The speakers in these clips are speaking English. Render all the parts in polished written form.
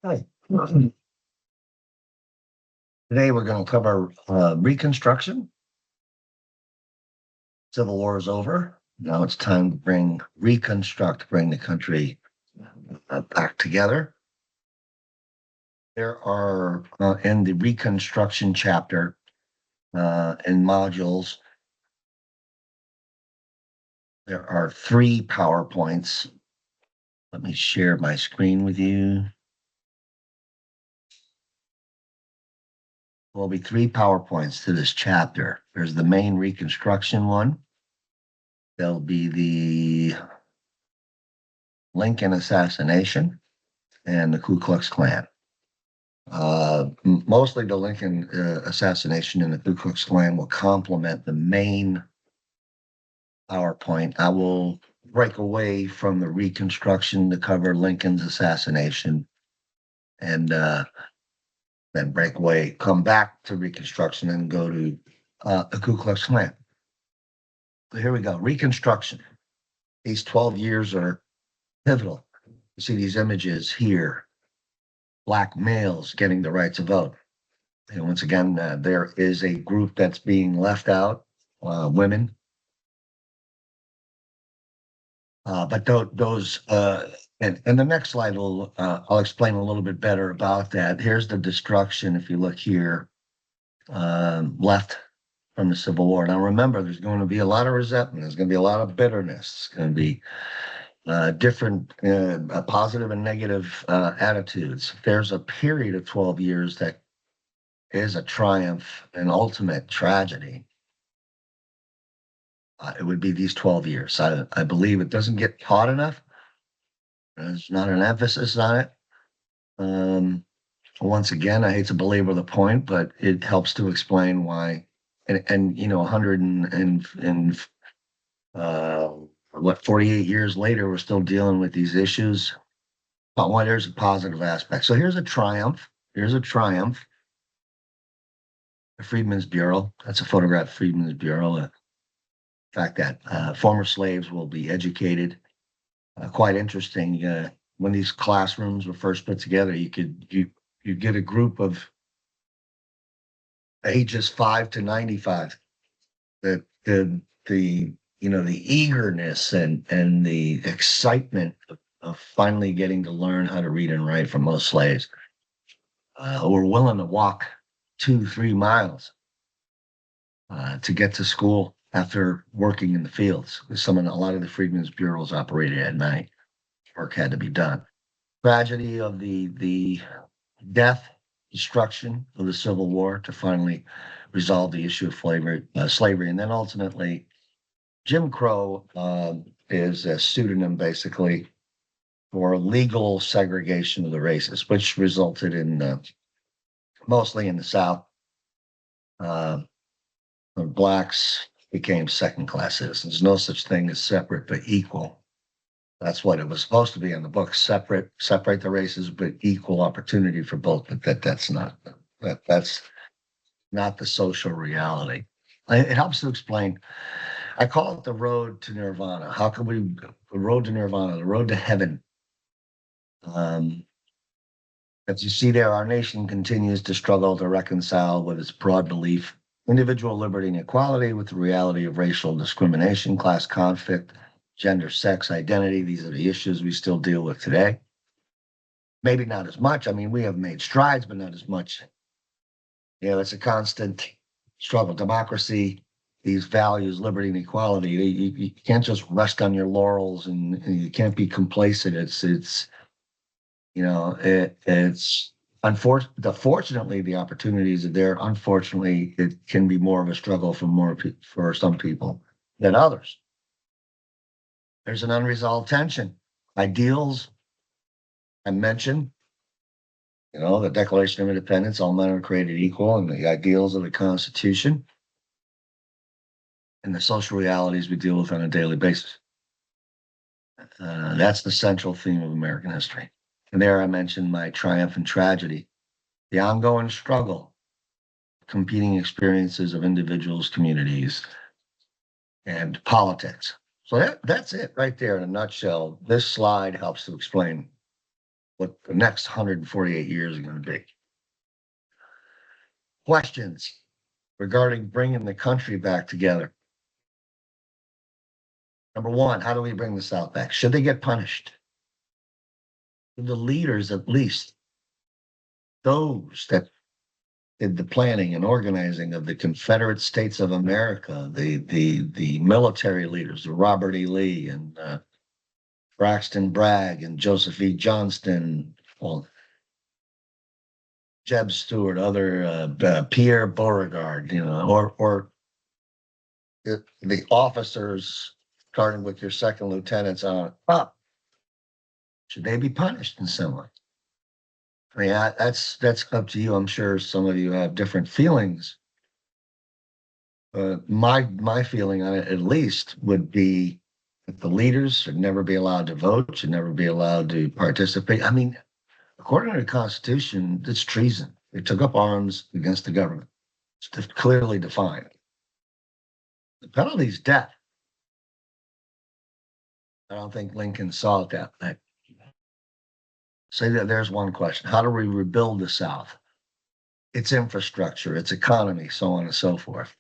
Hi. Today we're going to cover Reconstruction. Civil War is over. Now it's time to bring the country back together. There are, in the Reconstruction chapter, in modules, there are 3 PowerPoints. Let me share my screen with you. There'll be 3 PowerPoints to this chapter. There's the main Reconstruction one. There'll be the Lincoln assassination and the Ku Klux Klan. Mostly the Lincoln assassination and the Ku Klux Klan will complement the main PowerPoint. I will break away from the Reconstruction to cover Lincoln's assassination and then break away, come back to Reconstruction and go to the Ku Klux Klan. So here we go. Reconstruction. These 12 years are pivotal. You see these images here. Black males getting the right to vote. And once again, there is a group that's being left out, women. But those, and the next slide will, I'll explain a little bit better about that. Here's the destruction, if you look here, left from the Civil War. Now remember, there's going to be a lot of resentment. There's going to be a lot of bitterness. It's going to be different positive and negative attitudes. There's a period of 12 years that is a triumph and ultimate tragedy. It would be these 12 years. I believe it doesn't get taught enough. There's not an emphasis on it. Once again, I hate to belabor the point, but it helps to explain why. And 48 years later, we're still dealing with these issues. But why there's a positive aspect. So here's a triumph. Here's a triumph. The Freedmen's Bureau. That's a photograph of Freedmen's Bureau. The fact that former slaves will be educated. Quite interesting. When these classrooms were first put together, you get a group of ages 5 to 95. The eagerness and the excitement of finally getting to learn how to read and write from most slaves who were willing to walk 2-3 miles to get to school after working in the fields. A lot of the Freedmen's Bureaus operated at night. Work had to be done. Tragedy of the death, destruction of the Civil War to finally resolve the issue of slavery. And then ultimately, Jim Crow is a pseudonym basically for legal segregation of the races, which resulted in mostly in the South, blacks became second-class citizens. No such thing as separate but equal. That's what it was supposed to be in the book: separate the races, but equal opportunity for both. But that's not the social reality. It helps to explain. I call it the road to nirvana. How can the road to nirvana, the road to heaven? As you see there, our nation continues to struggle to reconcile with its broad belief, individual liberty and equality, with the reality of racial discrimination, class conflict, gender, sex, identity. These are the issues we still deal with today. Maybe not as much. I mean, we have made strides, but not as much. It's a constant struggle. Democracy, these values, liberty and equality, you can't just rest on your laurels and you can't be complacent. It's fortunately the opportunities are there. Unfortunately, it can be more of a struggle for some people than others. There's an unresolved tension. Ideals, I mentioned, the Declaration of Independence, all men are created equal, and the ideals of the Constitution, and the social realities we deal with on a daily basis. That's the central theme of American history. And there I mentioned my triumph and tragedy, the ongoing struggle, competing experiences of individuals, communities, and politics. So that's it right there in a nutshell. This slide helps to explain what the next 148 years are going to be. Questions regarding bringing the country back together. Number one, how do we bring the South back? Should they get punished? The leaders, at least those that did the planning and organizing of the Confederate States of America, the military leaders, Robert E. Lee and Braxton Bragg and Joseph E. Johnston, well, Jeb Stuart, other Pierre Beauregard, or the officers, starting with your second lieutenants on up. Should they be punished in some way? I mean, that's up to you. I'm sure some of you have different feelings. My feeling on it, at least, would be that the leaders should never be allowed to vote, should never be allowed to participate. I mean, according to the Constitution, it's treason. They took up arms against the government. It's clearly defined. The penalty is death. I don't think Lincoln saw it that way. Say that there's one question. How do we rebuild the South? Its infrastructure, its economy, so on and so forth.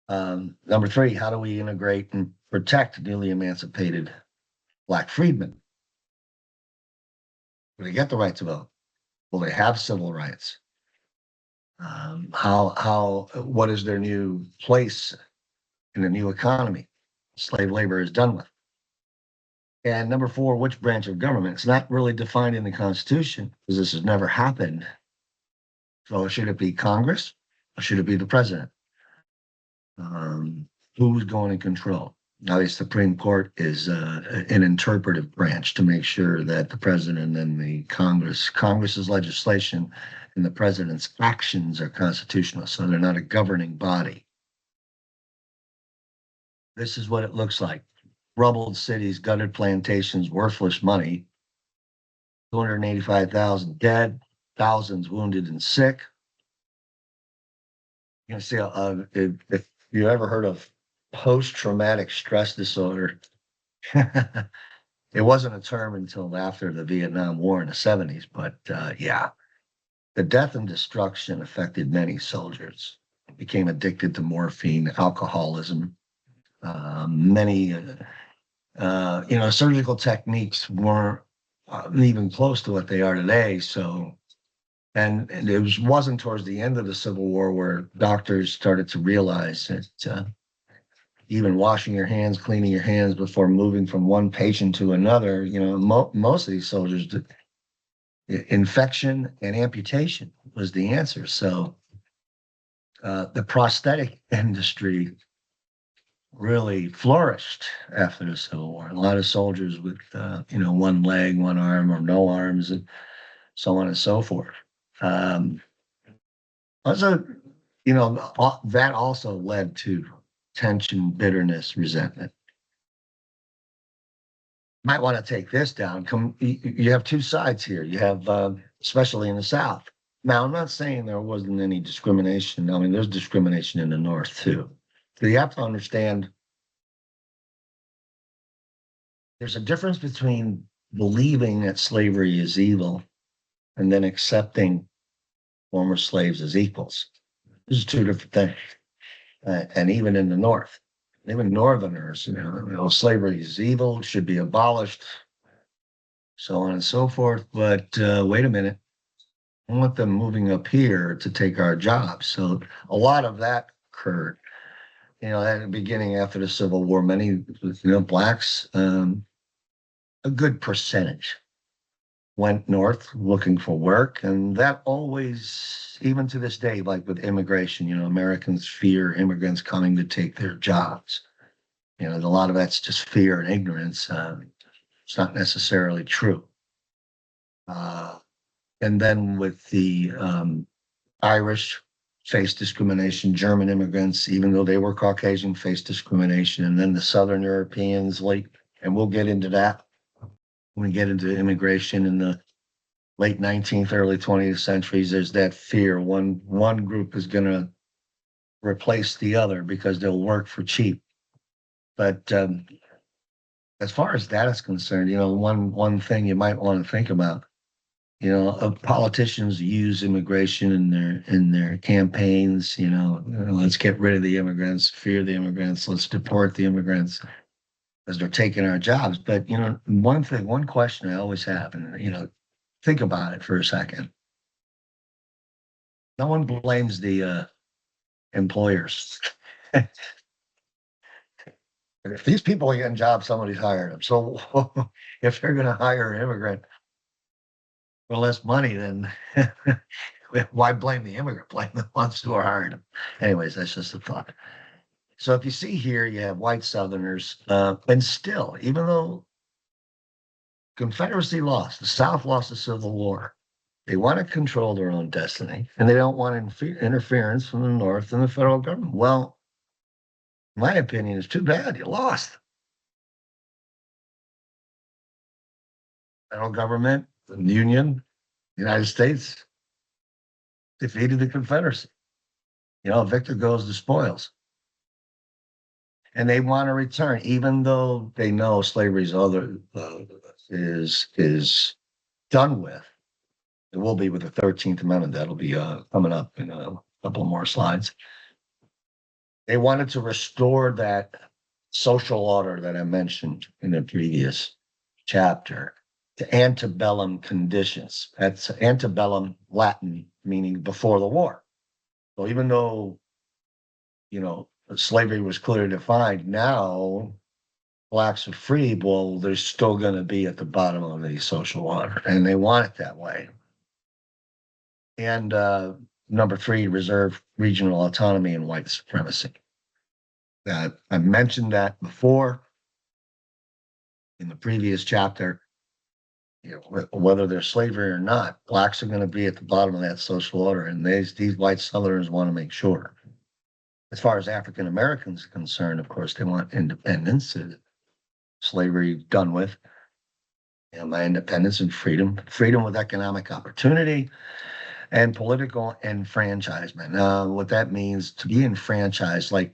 Number three, how do we integrate and protect newly emancipated Black freedmen? Will they get the right to vote? Will they have civil rights? What is their new place in the new economy? Slave labor is done with. And number four, which branch of government? It's not really defined in the Constitution because this has never happened. So should it be Congress or should it be the president? Who's going to control? Now, the Supreme Court is an interpretive branch to make sure that the president and the Congress's legislation and the president's actions are constitutional. So they're not a governing body. This is what it looks like. Rubbled cities, gutted plantations, worthless money, 285,000 dead, thousands wounded and sick. You can see if you ever heard of post-traumatic stress disorder, it wasn't a term until after the Vietnam War in the 70s, but yeah, the death and destruction affected many soldiers. Became addicted to morphine, alcoholism. Many surgical techniques weren't even close to what they are today. So, and it wasn't towards the end of the Civil War where doctors started to realize that even washing your hands, cleaning your hands before moving from one patient to another, most of these soldiers did. Infection and amputation was the answer. So the prosthetic industry really flourished after the Civil War. A lot of soldiers with, one leg, one arm, or no arms, and so on and so forth. Also, that also led to tension, bitterness, resentment. Might want to take this down. You have two sides here. You have, especially in the South. Now, I'm not saying there wasn't any discrimination. I mean, there's discrimination in the North too. So you have to understand there's a difference between believing that slavery is evil and then accepting former slaves as equals. These are two different things. And even in the North, even Northerners, slavery is evil, should be abolished, so on and so forth. But wait a minute, I want them moving up here to take our jobs. So a lot of that occurred. At the beginning after the Civil War, many, blacks, a good percentage went north looking for work. And that always, even to this day, like with immigration, Americans fear immigrants coming to take their jobs. A lot of that's just fear and ignorance. It's not necessarily true. And then with the Irish, faced discrimination. German immigrants, even though they were Caucasian, faced discrimination. And then the Southern Europeans, and we'll get into that when we get into immigration in the late 19th, early 20th centuries. There's that fear. One group is going to replace the other because they'll work for cheap. But as far as that is concerned, one thing you might want to think about, Politicians use immigration in their campaigns. Let's get rid of the immigrants, fear the immigrants, let's deport the immigrants because they're taking our jobs. But one question I always have, and think about it for a second. No one blames the employers. If these people are getting jobs, somebody's hired them. So if they're going to hire an immigrant for less money, then why blame the immigrant? Blame the ones who are hiring them. Anyways, that's just a thought. So if you see here, you have white Southerners, and still, even though Confederacy lost, the South lost the Civil War, they want to control their own destiny, and they don't want interference from the North and the federal government. Well, my opinion is too bad. You lost. Federal government, the Union, the United States defeated the Confederacy. Victor goes the spoils. And they want to return, even though they know slavery's is done with. It will be with the 13th Amendment. That'll be coming up in a couple more slides. They wanted to restore that social order that I mentioned in the previous chapter to antebellum conditions. That's antebellum Latin, meaning before the war. So even though, slavery was clearly defined, now blacks are free, well, they're still going to be at the bottom of the social order, and they want it that way. And number 3, reserve regional autonomy and white supremacy. I mentioned that before in the previous chapter. Whether they're slavery or not, blacks are going to be at the bottom of that social order, and these white Southerners want to make sure. As far as African Americans are concerned, of course, they want independence, slavery done with. My independence and freedom with economic opportunity, and political enfranchisement. What that means to be enfranchised, like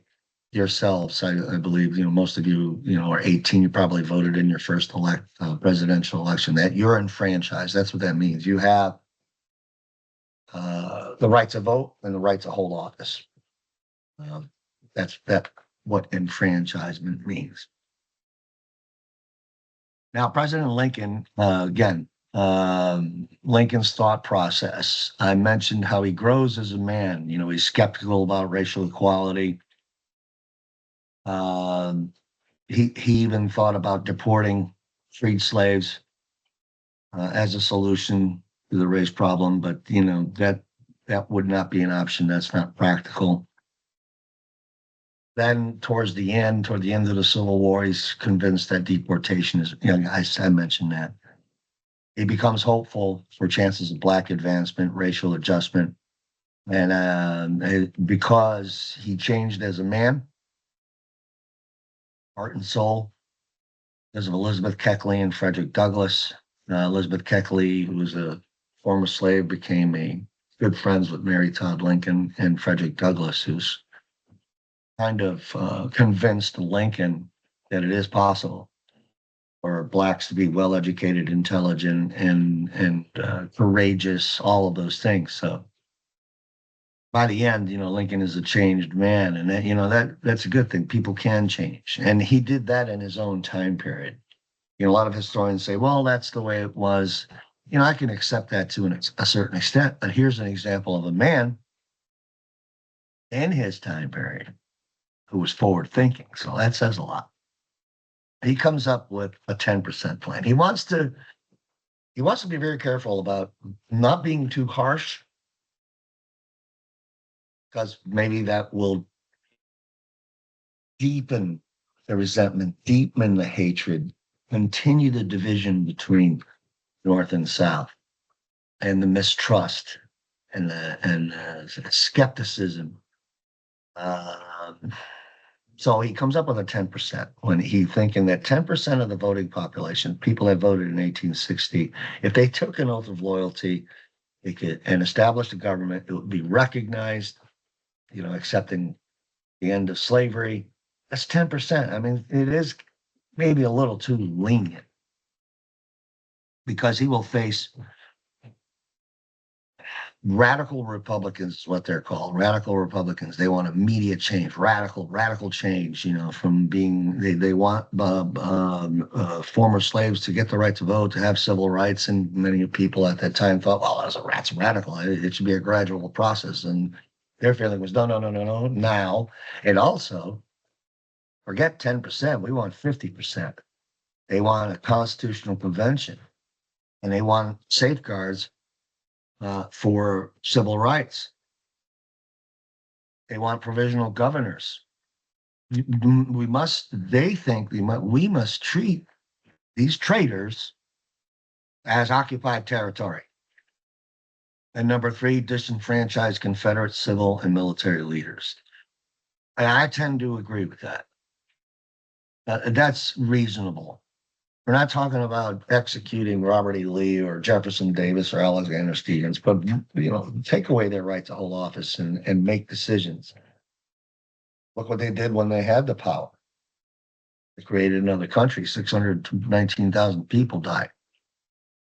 yourselves, I believe, most of you, are 18, you probably voted in your first presidential election, that you're enfranchised. That's what that means. You have the right to vote and the right to hold office. That's what enfranchisement means. Now, President Lincoln, again, Lincoln's thought process. I mentioned how he grows as a man. He's skeptical about racial equality. He even thought about deporting freed slaves as a solution to the race problem, but that would not be an option. That's not practical. Then, toward the end of the Civil War, he's convinced that deportation is. I mentioned that. He becomes hopeful for chances of black advancement, racial adjustment, and because he changed as a man, heart and soul, because of Elizabeth Keckley and Frederick Douglass. Elizabeth Keckley, who was a former slave, became good friends with Mary Todd Lincoln, and Frederick Douglass, who's kind of convinced Lincoln that it is possible for blacks to be well-educated, intelligent, and courageous, all of those things. So by the end, Lincoln is a changed man, and that's a good thing. People can change, and he did that in his own time period. A lot of historians say, well, that's the way it was. I can accept that to a certain extent, but here's an example of a man in his time period who was forward thinking. So that says a lot. He comes up with a 10% plan. He wants to be very careful about not being too harsh, because maybe that will deepen the resentment, deepen the hatred, continue the division between North and South, and the mistrust and the skepticism. So he comes up with a 10% when he's thinking that 10% of the voting population, people that voted in 1860, if they took an oath of loyalty, they could and established a government, it would be recognized, accepting the end of slavery. That's 10%. I mean, it is maybe a little too lenient, because he will face radical Republicans is what they're called. Radical Republicans. They want immediate change, radical change. From being they want former slaves to get the right to vote, to have civil rights, and many people at that time thought, well, that's radical. It should be a gradual process, and their feeling was no, now, and also forget 10%. We want 50%. They want a constitutional convention, and they want safeguards for civil rights. They want provisional governors. They think we must treat these traitors as occupied territory. And number three, disenfranchised Confederate civil and military leaders. And I tend to agree with that. That's reasonable. We're not talking about executing Robert E. Lee or Jefferson Davis or Alexander Stephens, but take away their right to hold office and make decisions. Look what they did when they had the power. They created another country. 619,000 people died.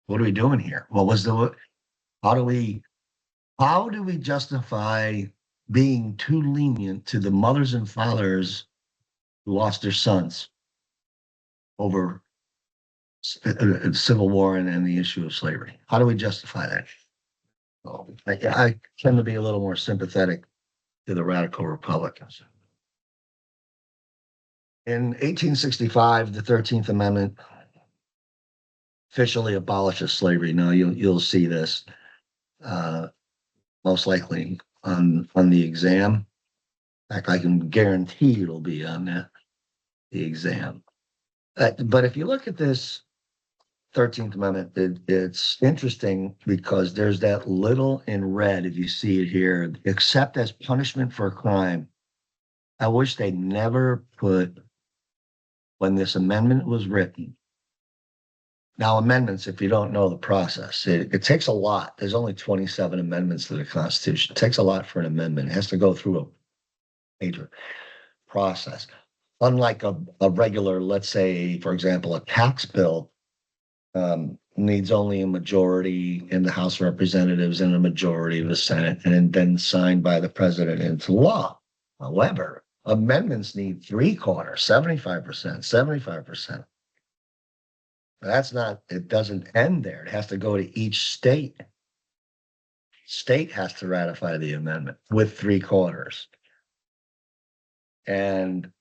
What are we doing here? How do we justify being too lenient to the mothers and fathers who lost their sons over Civil War and the issue of slavery? How do we justify that? I tend to be a little more sympathetic to the radical Republicans. In 1865, the 13th Amendment officially abolishes slavery. Now you'll see this most likely on the exam. In fact, I can guarantee it'll be on the exam. But if you look at this 13th Amendment, it's interesting because there's that little in red, if you see it here, except as punishment for a crime. I wish they never put, when this amendment was written. Now, amendments, if you don't know the process, it takes a lot. There's only 27 amendments to the Constitution. It takes a lot for an amendment. It has to go through a major process. Unlike a regular, let's say, for example, a tax bill needs only a majority in the House of Representatives and a majority of the Senate, and then signed by the president into law. However, amendments need 3/4, 75%, 75%. It doesn't end there. It has to go to each state. State has to ratify the amendment with 3/4. And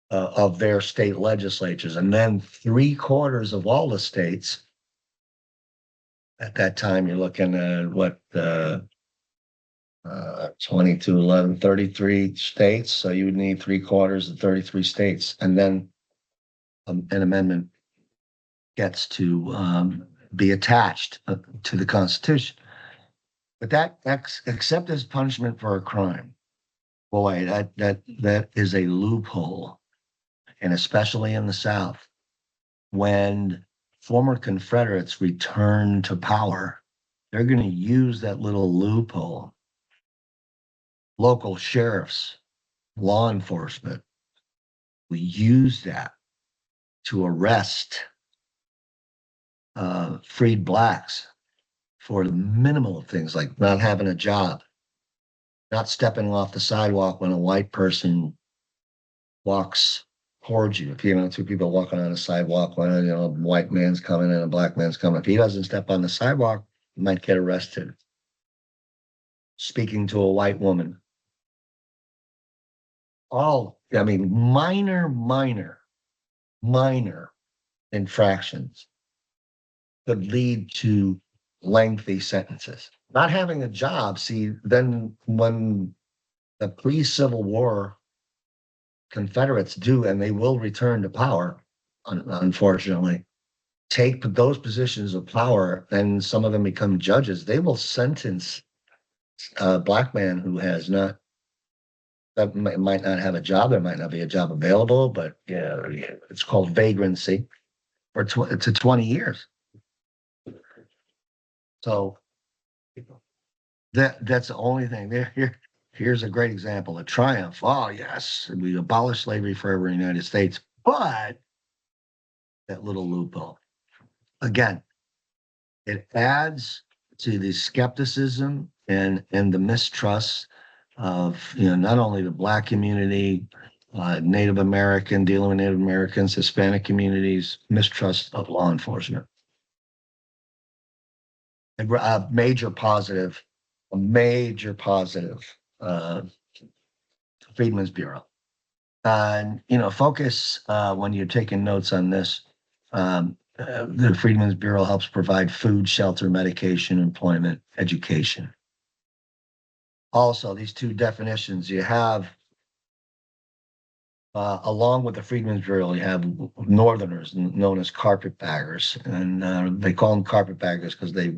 of their state legislatures. And then 3/4 of all the states. At that time, you're looking at 22, 11, 33 states. So you would need 3/4 of 33 states. And then an amendment gets to be attached to the Constitution. But that except as punishment for a crime, boy, that is a loophole. And especially in the South, when former Confederates return to power, they're going to use that little loophole. Local sheriffs, law enforcement will use that to arrest freed blacks for the minimal of things like not having a job, not stepping off the sidewalk when a white person walks towards you. If two people walking on a sidewalk, when a white man's coming and a black man's coming, if he doesn't step on the sidewalk, he might get arrested. Speaking to a white woman. Minor infractions could lead to lengthy sentences. Not having a job, then when the pre-Civil War Confederates do, and they will return to power, unfortunately, take those positions of power, and some of them become judges, they will sentence a black man who has not, that might not have a job, there might not be a job available, but it's called vagrancy, to 20 years. So that's the only thing there. Here's a great example, a triumph. Oh, yes, we abolished slavery forever in the United States, but that little loophole. Again, it adds to the skepticism and the mistrust of, you know, not only the Black community, Native American, dealing with Native Americans, Hispanic communities, mistrust of law enforcement. A major positive, a major positive, uh, Freedmen's Bureau. And, you know, focus when you're taking notes on this. The Freedmen's Bureau helps provide food, shelter, medication, employment, education. Also, these two definitions you have, along with the Freedmen's Bureau, you have Northerners known as carpetbaggers, and they call them carpetbaggers because they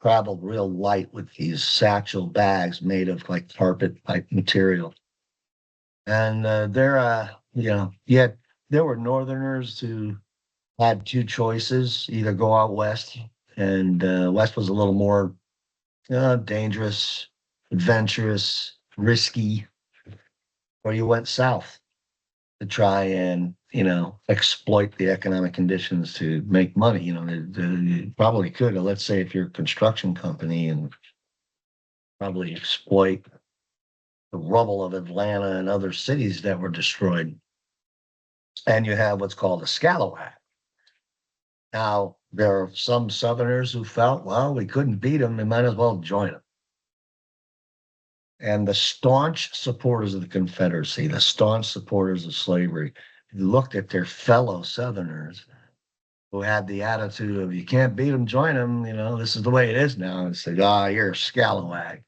traveled real light with these satchel bags made of like carpet-like material. And you know, yet there were Northerners who had two choices: either go out west, and west was a little more dangerous, adventurous, risky, or you went south to try and, you know, exploit the economic conditions to make money. You know, you probably could. Let's say if you're a construction company and probably exploit the rubble of Atlanta and other cities that were destroyed. And you have what's called a scalawag. Now, there are some Southerners who felt, well, we couldn't beat them, we might as well join them. And the staunch supporters of the Confederacy, the staunch supporters of slavery, looked at their fellow Southerners who had the attitude of, you can't beat them, join them, you know, this is the way it is now, and said, you're a scalawag.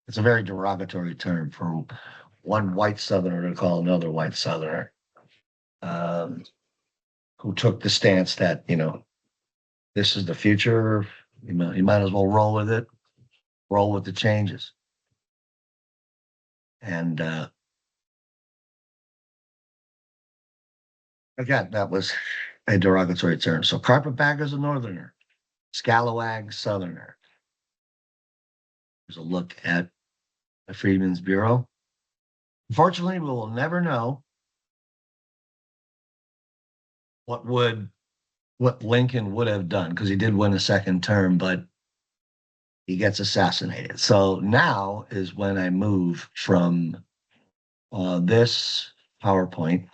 It's a very derogatory term for one white Southerner to call another white Southerner, who took the stance that, you know, this is the future. You might as well roll with it, roll with the changes. And again, that was a derogatory term. So carpetbagger's a Northerner, scalawag Southerner. There's a look at the Freedmen's Bureau. Unfortunately, we will never know what Lincoln would have done, because he did win a second term, but he gets assassinated. So now is when I move from this PowerPoint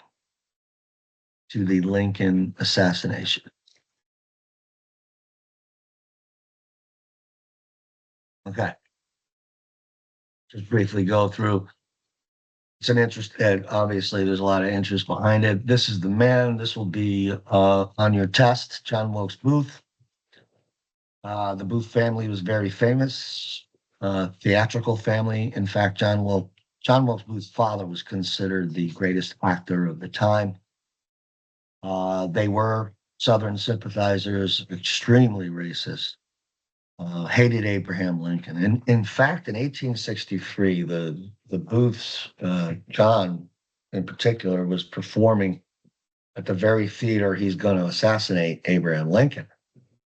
to the Lincoln assassination. Okay. Just briefly go through. It's an interest, obviously there's a lot of interest behind it. This is the man. This will be on your test, John Wilkes Booth. The Booth family was very famous, theatrical family. In fact, John Wilkes Booth's father was considered the greatest actor of the time. They were Southern sympathizers, extremely racist, hated Abraham Lincoln. And in fact, in 1863, the Booths, John in particular, was performing at the very theater he's going to assassinate Abraham Lincoln.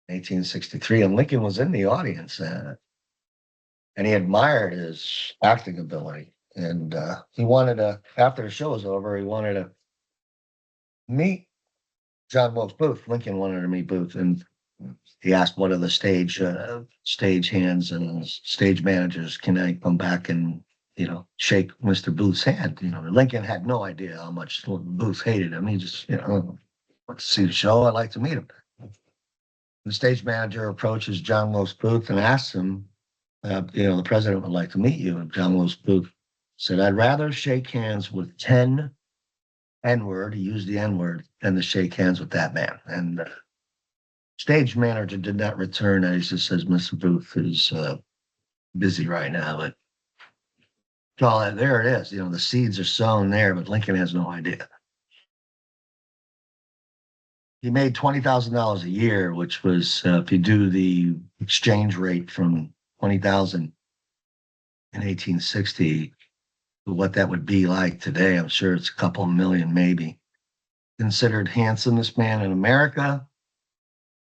1863, and Lincoln was in the audience, and he admired his acting ability. And he wanted to, after the show was over, he wanted to meet John Wilkes Booth. Lincoln wanted to meet Booth, and he asked one of the stage hands and stage managers, "Can I come back and, you know, shake Mr. Booth's hand?" You know, Lincoln had no idea how much Booth hated him. He just, you know, want to see the show. I'd like to meet him. The stage manager approaches John Wilkes Booth and asks him, you know, the president would like to meet you. And John Wilkes Booth said, "I'd rather shake hands with 10 N-word," he used the N-word, "than to shake hands with that man." And the stage manager did not return. And he just says, "Mr. Booth is busy right now." But well, there it is. You know, the seeds are sown there, but Lincoln has no idea. He made $20,000 a year, which was, if you do the exchange rate from 20,000 in 1860, what that would be like today, I'm sure it's a couple million, maybe. Considered handsomest man in America.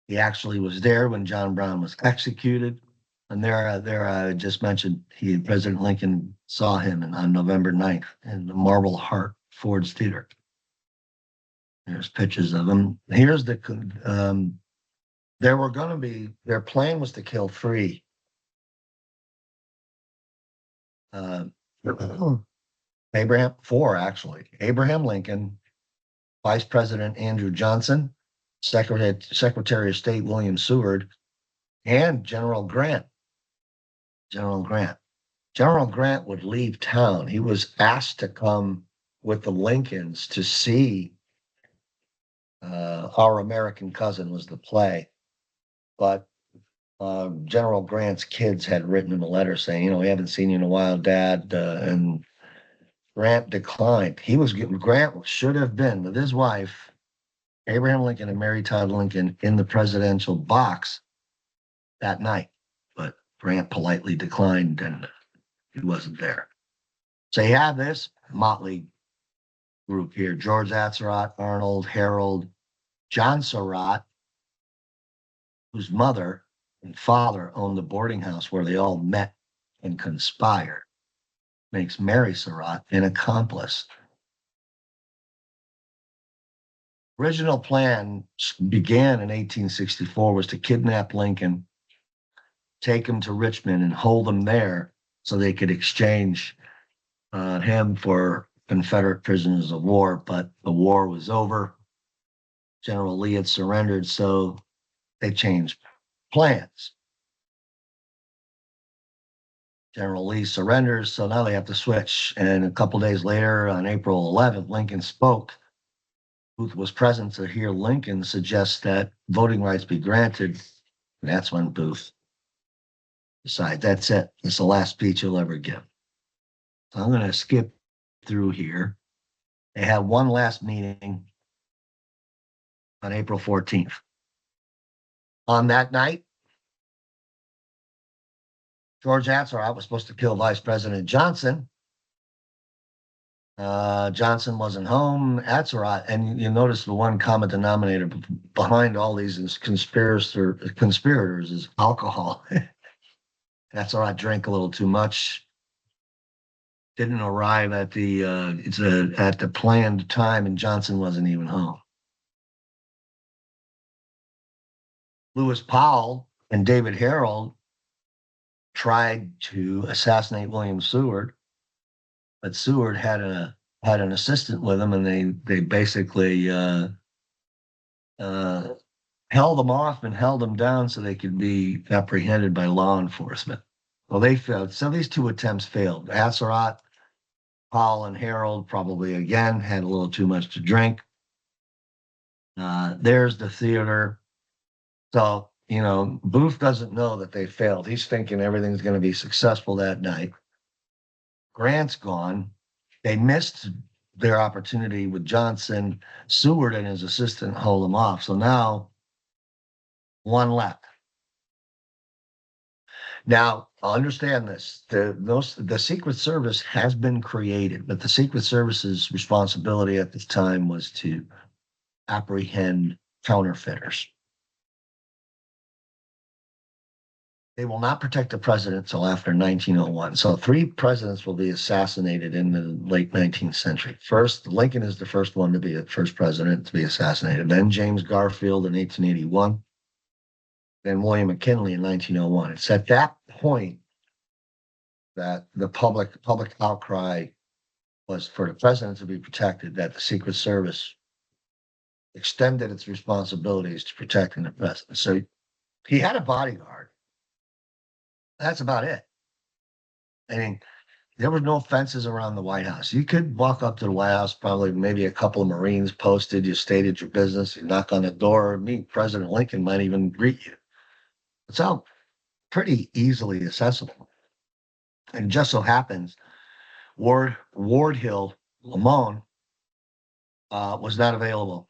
He actually was there when John Brown was executed. And there, I just mentioned, President Lincoln saw him on November 9th in the Marble Heart Ford's Theater. There's pictures of him. Here's the their plan was to kill three. Uh, four actually. Abraham Lincoln, Vice President Andrew Johnson, Secretary of State William Seward, and General Grant. General Grant. General Grant would leave town. He was asked to come with the Lincolns to see Our American Cousin was the play, but General Grant's kids had written him a letter saying, we haven't seen you in a while, Dad, and Grant declined. Grant should have been with his wife, Abraham Lincoln and Mary Todd Lincoln, in the presidential box that night, but Grant politely declined and he wasn't there. So you have this motley group here: George Atzerodt, Arnold, Harold, John Surratt, whose mother and father owned the boarding house where they all met and conspired, makes Mary Surratt an accomplice. Original plan began in 1864 was to kidnap Lincoln, take him to Richmond and hold him there so they could exchange him for Confederate prisoners of war. But the war was over. General Lee had surrendered, so they changed plans. General Lee surrenders, so now they have to switch. And a couple days later, on April 11th, Lincoln spoke. Booth was present to hear Lincoln suggest that voting rights be granted. And that's when Booth decided, that's it. It's the last speech he'll ever give. So I'm going to skip through here. They had one last meeting on April 14th. On that night, George Atzerodt was supposed to kill Vice President Johnson. Johnson wasn't home. Atzerodt, and you notice the one common denominator behind all these is conspirators is alcohol. Atzerodt drank a little too much. Didn't arrive at the planned time, and Johnson wasn't even home. Lewis Powell and David Harold tried to assassinate William Seward, but Seward had an assistant with him, and they basically held them off and held them down so they could be apprehended by law enforcement. Well, they failed. So these two attempts failed. Atzerodt, Powell, and Harold probably again had a little too much to drink. There's the theater. So, Booth doesn't know that they failed. He's thinking everything's going to be successful that night. Grant's gone. They missed their opportunity with Johnson. Seward and his assistant hold them off. So now one left. Now, understand this. The Secret Service has been created, but the Secret Service's responsibility at this time was to apprehend counterfeiters. They will not protect the president until after 1901. So 3 presidents will be assassinated in the late 19th century. First, Lincoln is the first one to be the first president to be assassinated. Then James Garfield in 1881. Then William McKinley in 1901. It's at that point that the public outcry was for the president to be protected, that the Secret Service extended its responsibilities to protecting the president. So he had a bodyguard. That's about it. I mean, there were no fences around the White House. You could walk up to the White House, probably maybe a couple of Marines posted, you stated your business, you knock on the door, President Lincoln might even greet you. It's all pretty easily accessible. And it just so happens Ward Hill Lamone was not available.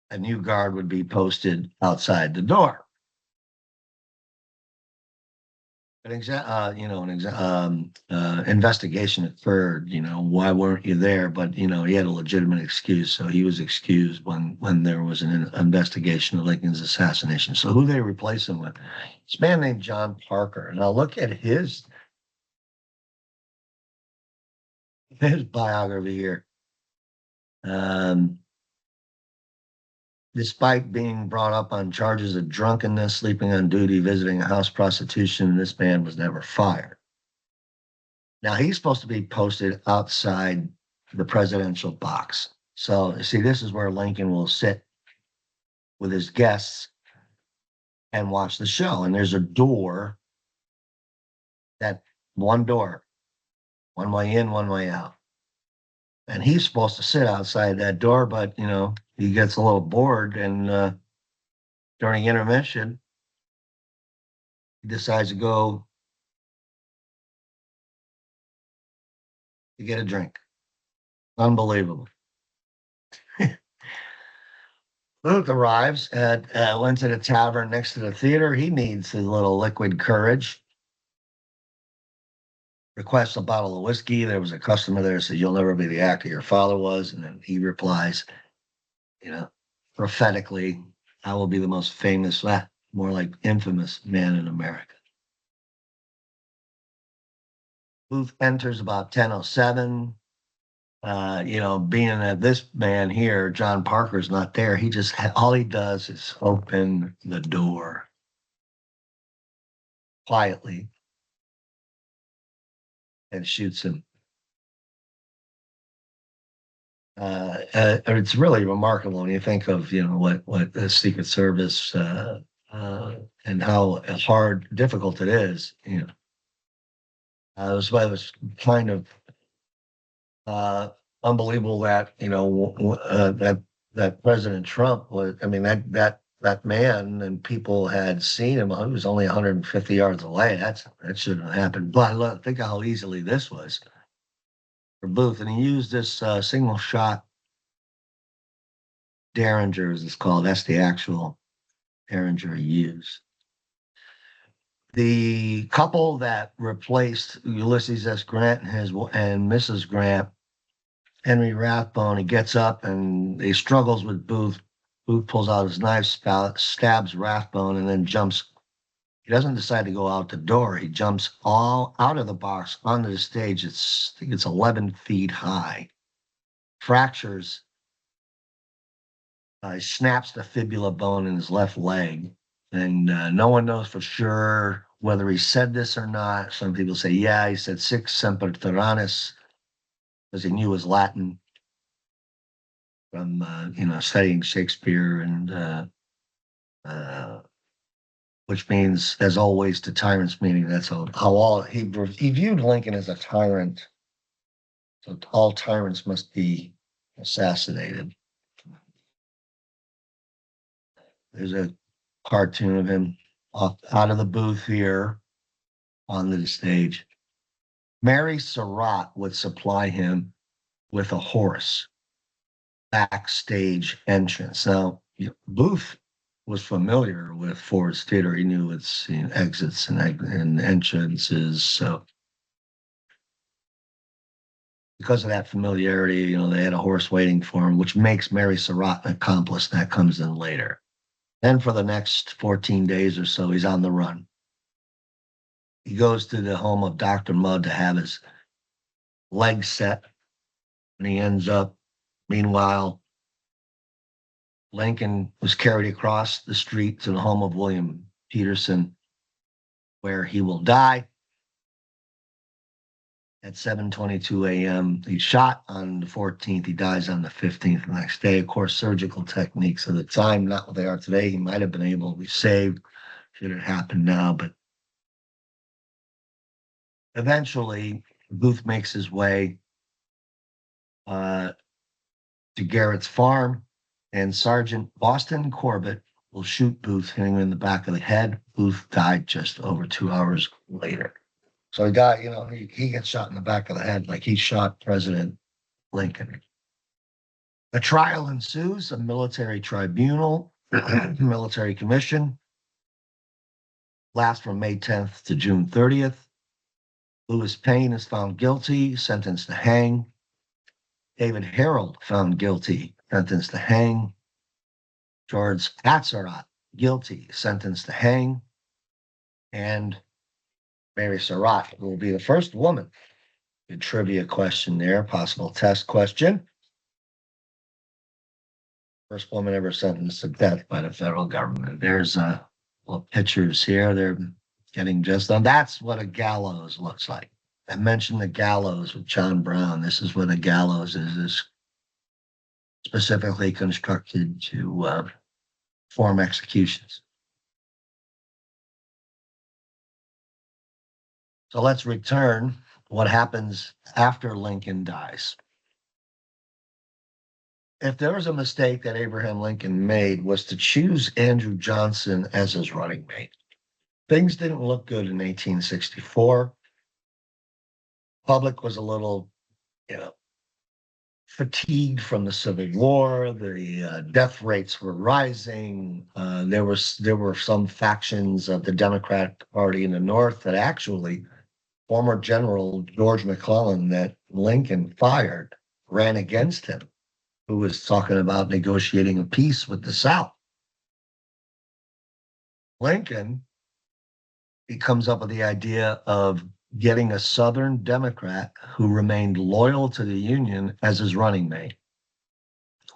A new guard would be posted outside the door. An investigation occurred. Why weren't you there? But he had a legitimate excuse, so he was excused when there was an investigation of Lincoln's assassination. So who they replace him with? This man named John Parker. Now look at his biography here. despite being brought up on charges of drunkenness, sleeping on duty, visiting a house prostitution, this man was never fired. Now he's supposed to be posted outside the presidential box. So you see, this is where Lincoln will sit with his guests and watch the show. And there's a door, that one door, one way in, one way out. And he's supposed to sit outside that door, but he gets a little bored, and during intermission, he decides to go to get a drink. Unbelievable. Luke arrives went to the tavern next to the theater. He needs a little liquid courage. Requests a bottle of whiskey. There was a customer there, said, "You'll never be the actor your father was." And then he replies, prophetically, "I will be the most famous, more like infamous man in America." Booth enters about 10:07. Being that this man here, John Parker's not there, all he does is open the door quietly and shoots him. It's really remarkable when you think of what the Secret Service and how difficult it is. It was kind of unbelievable that that President Trump was. I mean, that man, and people had seen him. He was only 150 yards away. That shouldn't have happened. But look, think of how easily this was for Booth, and he used this single shot Derringer, as it's called. That's the actual Derringer he used. The couple that replaced Ulysses S. Grant and Mrs. Grant, Henry Rathbone, he gets up and he struggles with Booth. Booth pulls out his knife, stabs Rathbone, and then jumps. He doesn't decide to go out the door. He jumps all out of the box onto the stage. I think it's 11 feet high. Fractures. He snaps the fibula bone in his left leg. And no one knows for sure whether he said this or not. Some people say, yeah, he said "Sic semper tyrannis," because he knew his Latin from studying Shakespeare, and which means "as always to tyrants," meaning that's how he viewed Lincoln as a tyrant. So all tyrants must be assassinated. There's a cartoon of him out of the booth here on the stage. Mary Surratt would supply him with a horse backstage entrance. Now, Booth was familiar with Ford's Theater. He knew its exits and entrances. So because of that familiarity, they had a horse waiting for him, which makes Mary Surratt an accomplice. That comes in later. Then for the next 14 days or so, he's on the run. He goes to the home of Dr. Mudd to have his leg set, and he ends up, meanwhile, Lincoln was carried across the street to the home of William Peterson, where he will die at 7:22 a.m. He's shot on the 14th. He dies on the 15th the next day. Of course, surgical techniques of the time, not what they are today. He might have been able to be saved should it happen now, but eventually Booth makes his way to Garrett's farm, and Sergeant Boston Corbett will shoot Booth, hitting him in the back of the head. Booth died just over 2 hours later. So he died, he gets shot in the back of the head like he shot President Lincoln. A trial ensues, a military tribunal, military commission, lasts from May 10th to June 30th. Lewis Payne is found guilty, sentenced to hang. David Harold found guilty, sentenced to hang. George Atzerodt, guilty, sentenced to hang. And Mary Surratt will be the first woman. Good trivia question there, possible test question. First woman ever sentenced to death by the federal government. There's little pictures here. They're getting just done. That's what a gallows looks like. I mentioned the gallows with John Brown. This is what a gallows is. It's specifically constructed to form executions. So let's return what happens after Lincoln dies. If there was a mistake that Abraham Lincoln made was to choose Andrew Johnson as his running mate. Things didn't look good in 1864. Public was a little, fatigued from the Civil War. The death rates were rising. There were some factions of the Democratic Party in the North that actually former General George McClellan that Lincoln fired ran against him, who was talking about negotiating a peace with the South. Lincoln, he comes up with the idea of getting a Southern Democrat who remained loyal to the Union as his running mate.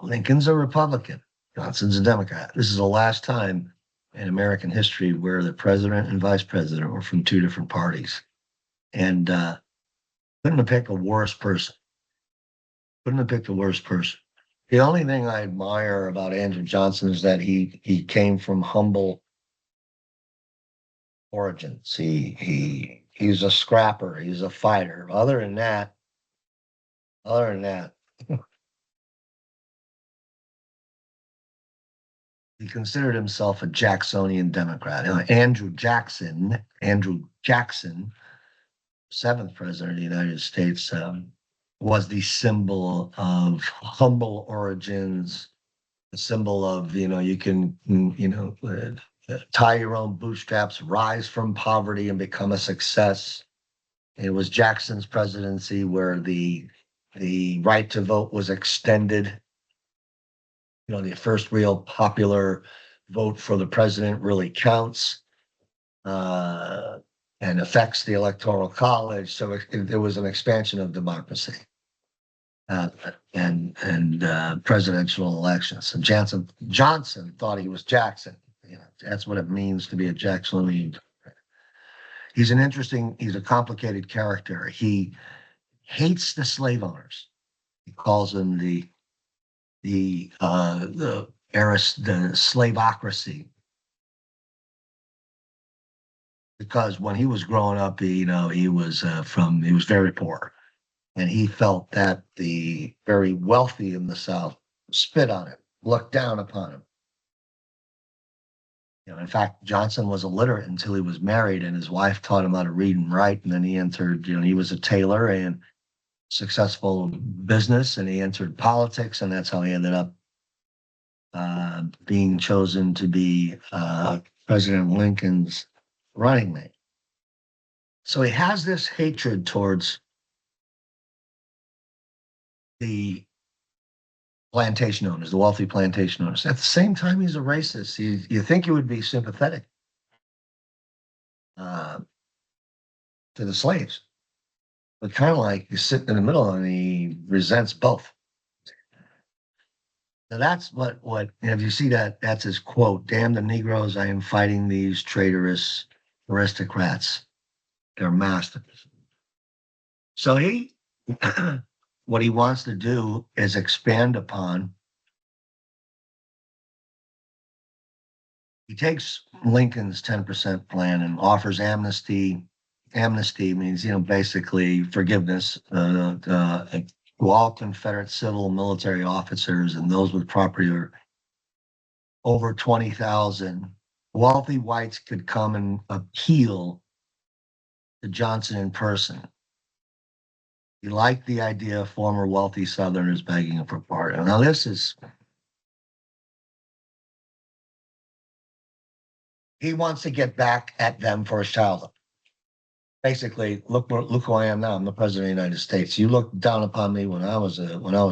Lincoln's a Republican. Johnson's a Democrat. This is the last time in American history where the president and vice president were from two different parties. And couldn't have picked a worse person. Couldn't have picked a worse person. The only thing I admire about Andrew Johnson is that he came from humble origins. He's a scrapper. He's a fighter. Other than that, he considered himself a Jacksonian Democrat. Andrew Jackson, seventh president of the United States, was the symbol of humble origins, the symbol of, you can, tie your own bootstraps, rise from poverty and become a success. It was Jackson's presidency where the right to vote was extended. The first real popular vote for the president really counts and affects the Electoral College. So there was an expansion of democracy and presidential elections. So Johnson thought he was Jackson. That's what it means to be a Jacksonian. He's a complicated character. He hates the slave owners. He calls them the slaveocracy. Because when he was growing up, he was very poor, and he felt that the very wealthy in the South spit on him, looked down upon him. In fact, Johnson was illiterate until he was married, and his wife taught him how to read and write. And then he entered, he was a tailor and successful business, and he entered politics, and that's how he ended up being chosen to be President Lincoln's running mate. So he has this hatred towards the plantation owners, the wealthy plantation owners. At the same time, he's a racist. You think he would be sympathetic to the slaves, but kind of like he's sitting in the middle and he resents both. So that's what if you see that's his quote: "Damn the Negroes, I am fighting these traitorous aristocrats. They're masters." So what he wants to do is expand upon. He takes Lincoln's 10% plan and offers amnesty. Amnesty means, basically forgiveness to all Confederate civil and military officers and those with property over 20,000. Wealthy whites could come and appeal to Johnson in person. He liked the idea of former wealthy Southerners begging him for pardon. Now, he wants to get back at them for his childhood. Basically, look who I am now. I'm the president of the United States. You looked down upon me when I was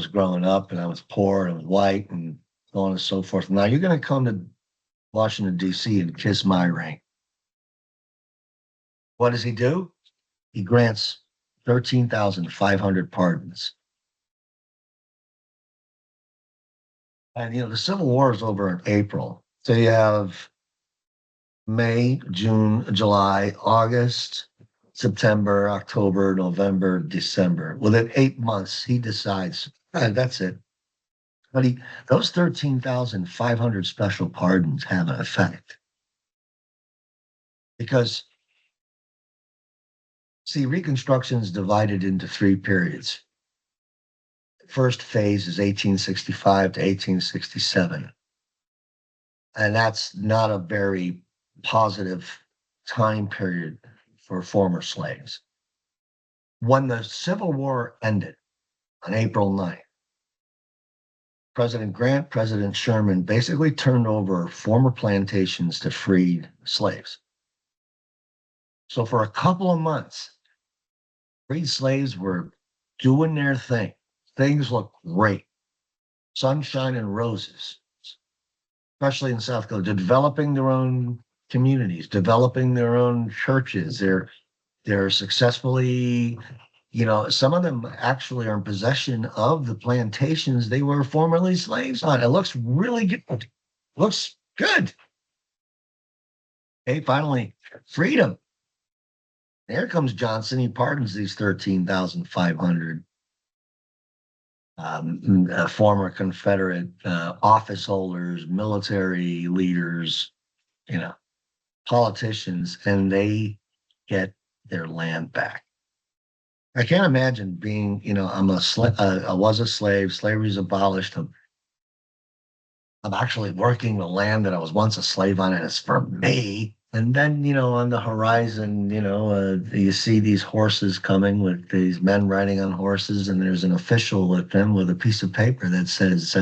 growing up, and I was poor and I was white and so on and so forth. Now you're going to come to Washington, D.C. and kiss my ring. What does he do? He grants 13,500 pardons. And, the Civil War is over in April. So you have May, June, July, August, September, October, November, December. Within 8 months, he decides, that's it. But those 13,500 special pardons have an effect because, see, Reconstruction is divided into three periods. First phase is 1865 to 1867. And that's not a very positive time period for former slaves. When the Civil War ended on April 9th, President Grant, President Sherman basically turned over former plantations to freed slaves. So for a couple of months, freed slaves were doing their thing. Things looked great. Sunshine and roses, especially in South Carolina. They're developing their own communities, developing their own churches. They're successfully, some of them actually are in possession of the plantations they were formerly slaves on. It looks really good. Looks good. Hey, finally, freedom. Here comes Johnson. He pardons these 13,500 former Confederate office holders, military leaders, politicians, and they get their land back. I can't imagine being, I was a slave, slavery's abolished. I'm actually working the land that I was once a slave on, and it's for me. And then, on the horizon, you see these horses coming with these men riding on horses, and there's an official with them with a piece of paper that says,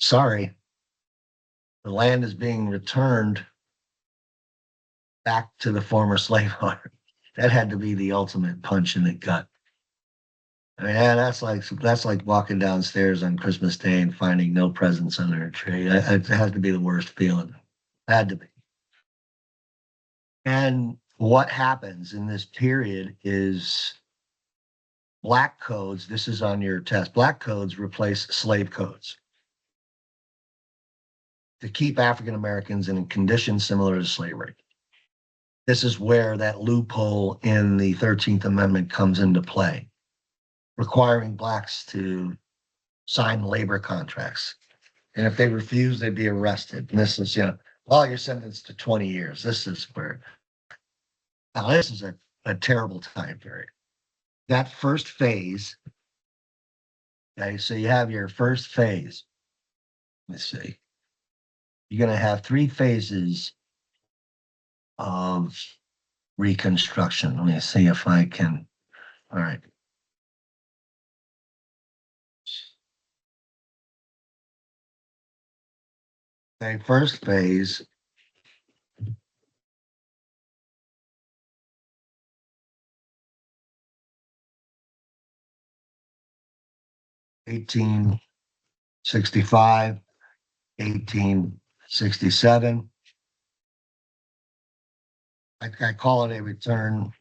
sorry, the land is being returned back to the former slave owner. That had to be the ultimate punch in the gut. I mean, yeah, that's like walking downstairs on Christmas Day and finding no presents under a tree. It has to be the worst feeling. Had to be. And what happens in this period is black codes. This is on your test. Black codes replace slave codes to keep African Americans in conditions similar to slavery. This is where that loophole in the 13th Amendment comes into play, requiring blacks to sign labor contracts. And if they refuse, they'd be arrested. And this is, you're sentenced to 20 years. This is where, now this is a terrible time period. That first phase, okay, so you have your first phase. Let's see. You're going to have three phases of Reconstruction. Let me see if I can. All right. Okay, first phase. (1865), 1867. I call it a return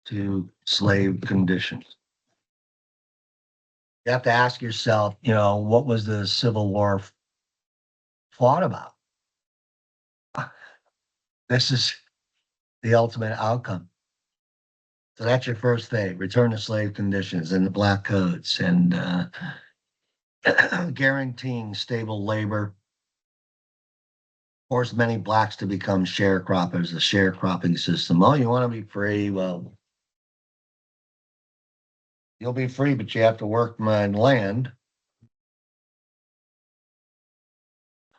to slave conditions. You have to ask yourself, what was the Civil War fought about? This is the ultimate outcome. So that's your first thing, return to slave conditions and the black codes and guaranteeing stable labor. Force many blacks to become sharecroppers, the sharecropping system. Oh, you want to be free? Well, you'll be free, but you have to work my land.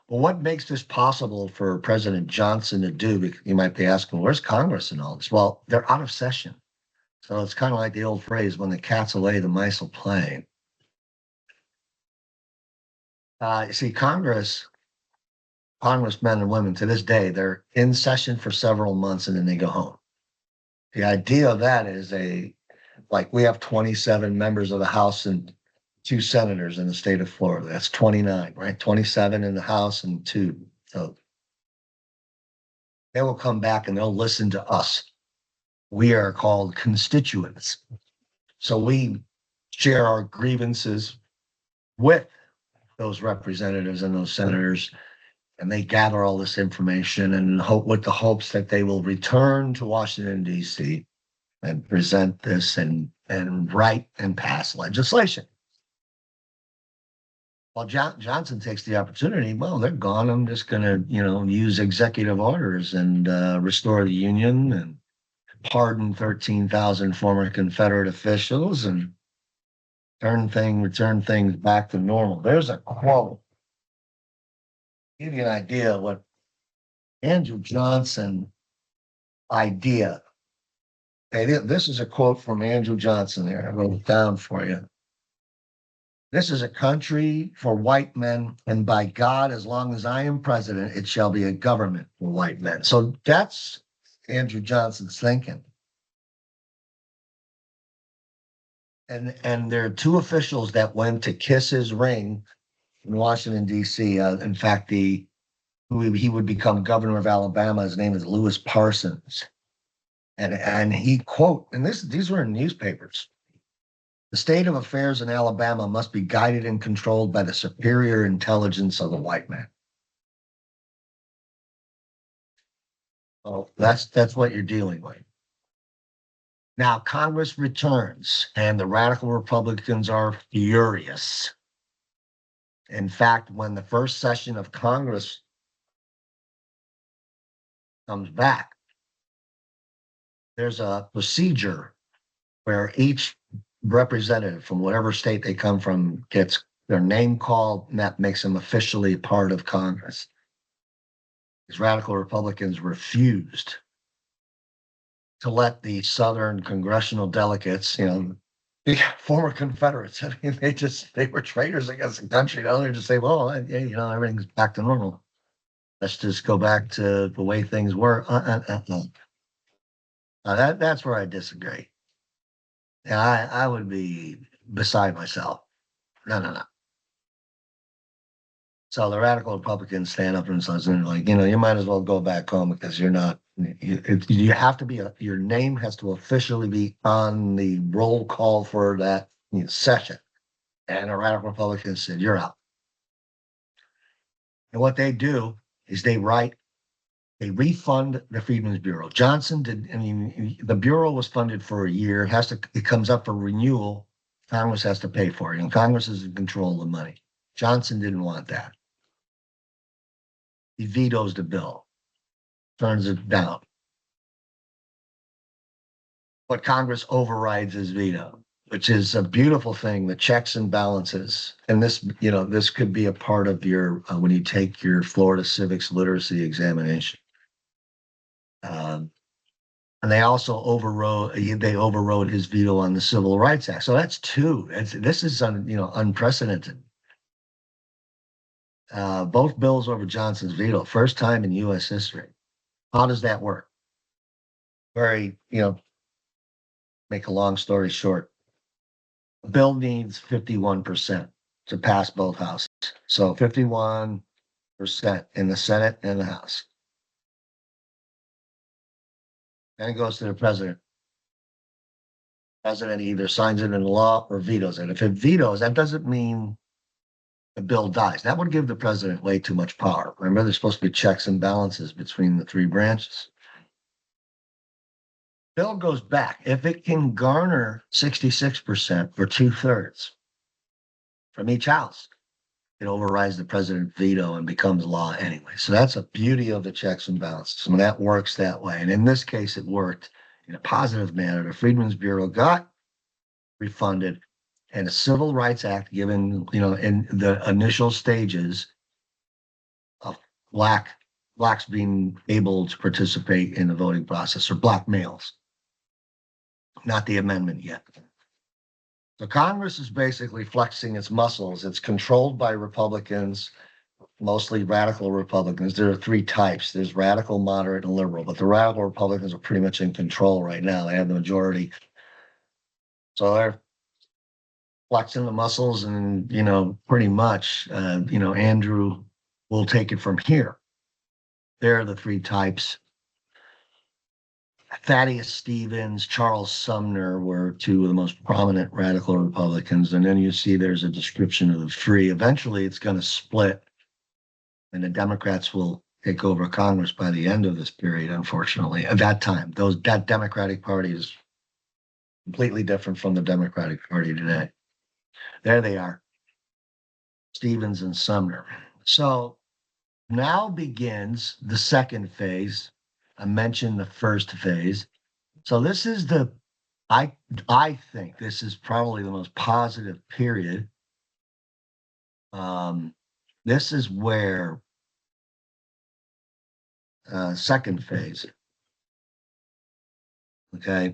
Well, what makes this possible for President Johnson to do? You might be asking, where's Congress and all this? Well, they're out of session. So it's kind of like the old phrase, when the cat's away, the mice will play. You see, congressmen and women to this day, they're in session for several months and then they go home. The idea of that is we have 27 members of the House and 2 senators in the state of Florida. That's 29, right? 27 in the House and 2. So they will come back and they'll listen to us. We are called constituents. So we share our grievances with those representatives and those senators, and they gather all this information and hope with the hopes that they will return to Washington, D.C. and present this and write and pass legislation. Well, Johnson takes the opportunity. Well, they're gone. I'm just going to, use executive orders and restore the Union and pardon 13,000 former Confederate officials and return things back to normal. There's a quote. Give you an idea of what Andrew Johnson idea. Okay, this is a quote from Andrew Johnson there. I wrote it down for you. This is a country for white men, and by God, as long as I am president, it shall be a government for white men. So that's Andrew Johnson's thinking. And there are two officials that went to kiss his ring in Washington, D.C. In fact, he would become governor of Alabama. His name is Lewis Parsons. And he quote, and these were in newspapers. The state of affairs in Alabama must be guided and controlled by the superior intelligence of the white man. So that's what you're dealing with. Now, Congress returns, and the radical Republicans are furious. In fact, when the first session of Congress comes back, there's a procedure where each representative from whatever state they come from gets their name called, and that makes them officially part of Congress. These radical Republicans refused to let the Southern congressional delegates, the former Confederates, I mean, they were traitors against the country. Now they're just saying, well, everything's back to normal. Let's just go back to the way things were. That's where I disagree. Yeah, I would be beside myself. No. So the radical Republicans stand up for themselves and like, you might as well go back home because you're not. You have to be your name has to officially be on the roll call for that session. And the radical Republicans said, "You're out." And what they do is they refund the Freedmen's Bureau. Johnson did. I mean, the Bureau was funded for a year. It comes up for renewal. Congress has to pay for it, and Congress is in control of the money. Johnson didn't want that. He vetoes the bill, turns it down. But Congress overrides his veto, which is a beautiful thing. The checks and balances, and this could be a part of your when you take your Florida civics literacy examination. And they also overrode his veto on the Civil Rights Act. So that's two. This is unprecedented. Both bills over Johnson's veto, first time in U.S. history. How does that work? Make a long story short. The bill needs 51% to pass both houses. So 51% in the Senate and the House. Then it goes to the president. The president either signs it into law or vetoes it. If it vetoes, that doesn't mean the bill dies. That would give the president way too much power. Remember, there's supposed to be checks and balances between the three branches. Bill goes back. If it can garner 66% or 2/3 from each house, it overrides the president's veto and becomes law anyway. So that's a beauty of the checks and balances. And that works that way. And in this case, it worked in a positive manner. The Freedmen's Bureau got refunded, and a Civil Rights Act given, in the initial stages of blacks being able to participate in the voting process, or black males. Not the amendment yet. So Congress is basically flexing its muscles. It's controlled by Republicans, mostly radical Republicans. There are three types. There's radical, moderate, and liberal. But the radical Republicans are pretty much in control right now. They have the majority. So they're flexing the muscles and, pretty much, Andrew will take it from here. There are the three types. Thaddeus Stevens, Charles Sumner were two of the most prominent radical Republicans. And then you see there's a description of the free. Eventually, it's going to split, and the Democrats will take over Congress by the end of this period, unfortunately. At that time, that Democratic Party is completely different from the Democratic Party today. There they are, Stevens and Sumner. So now begins the second phase. I mentioned the first phase. So this is I think this is probably the most positive period. This is where second phase, okay,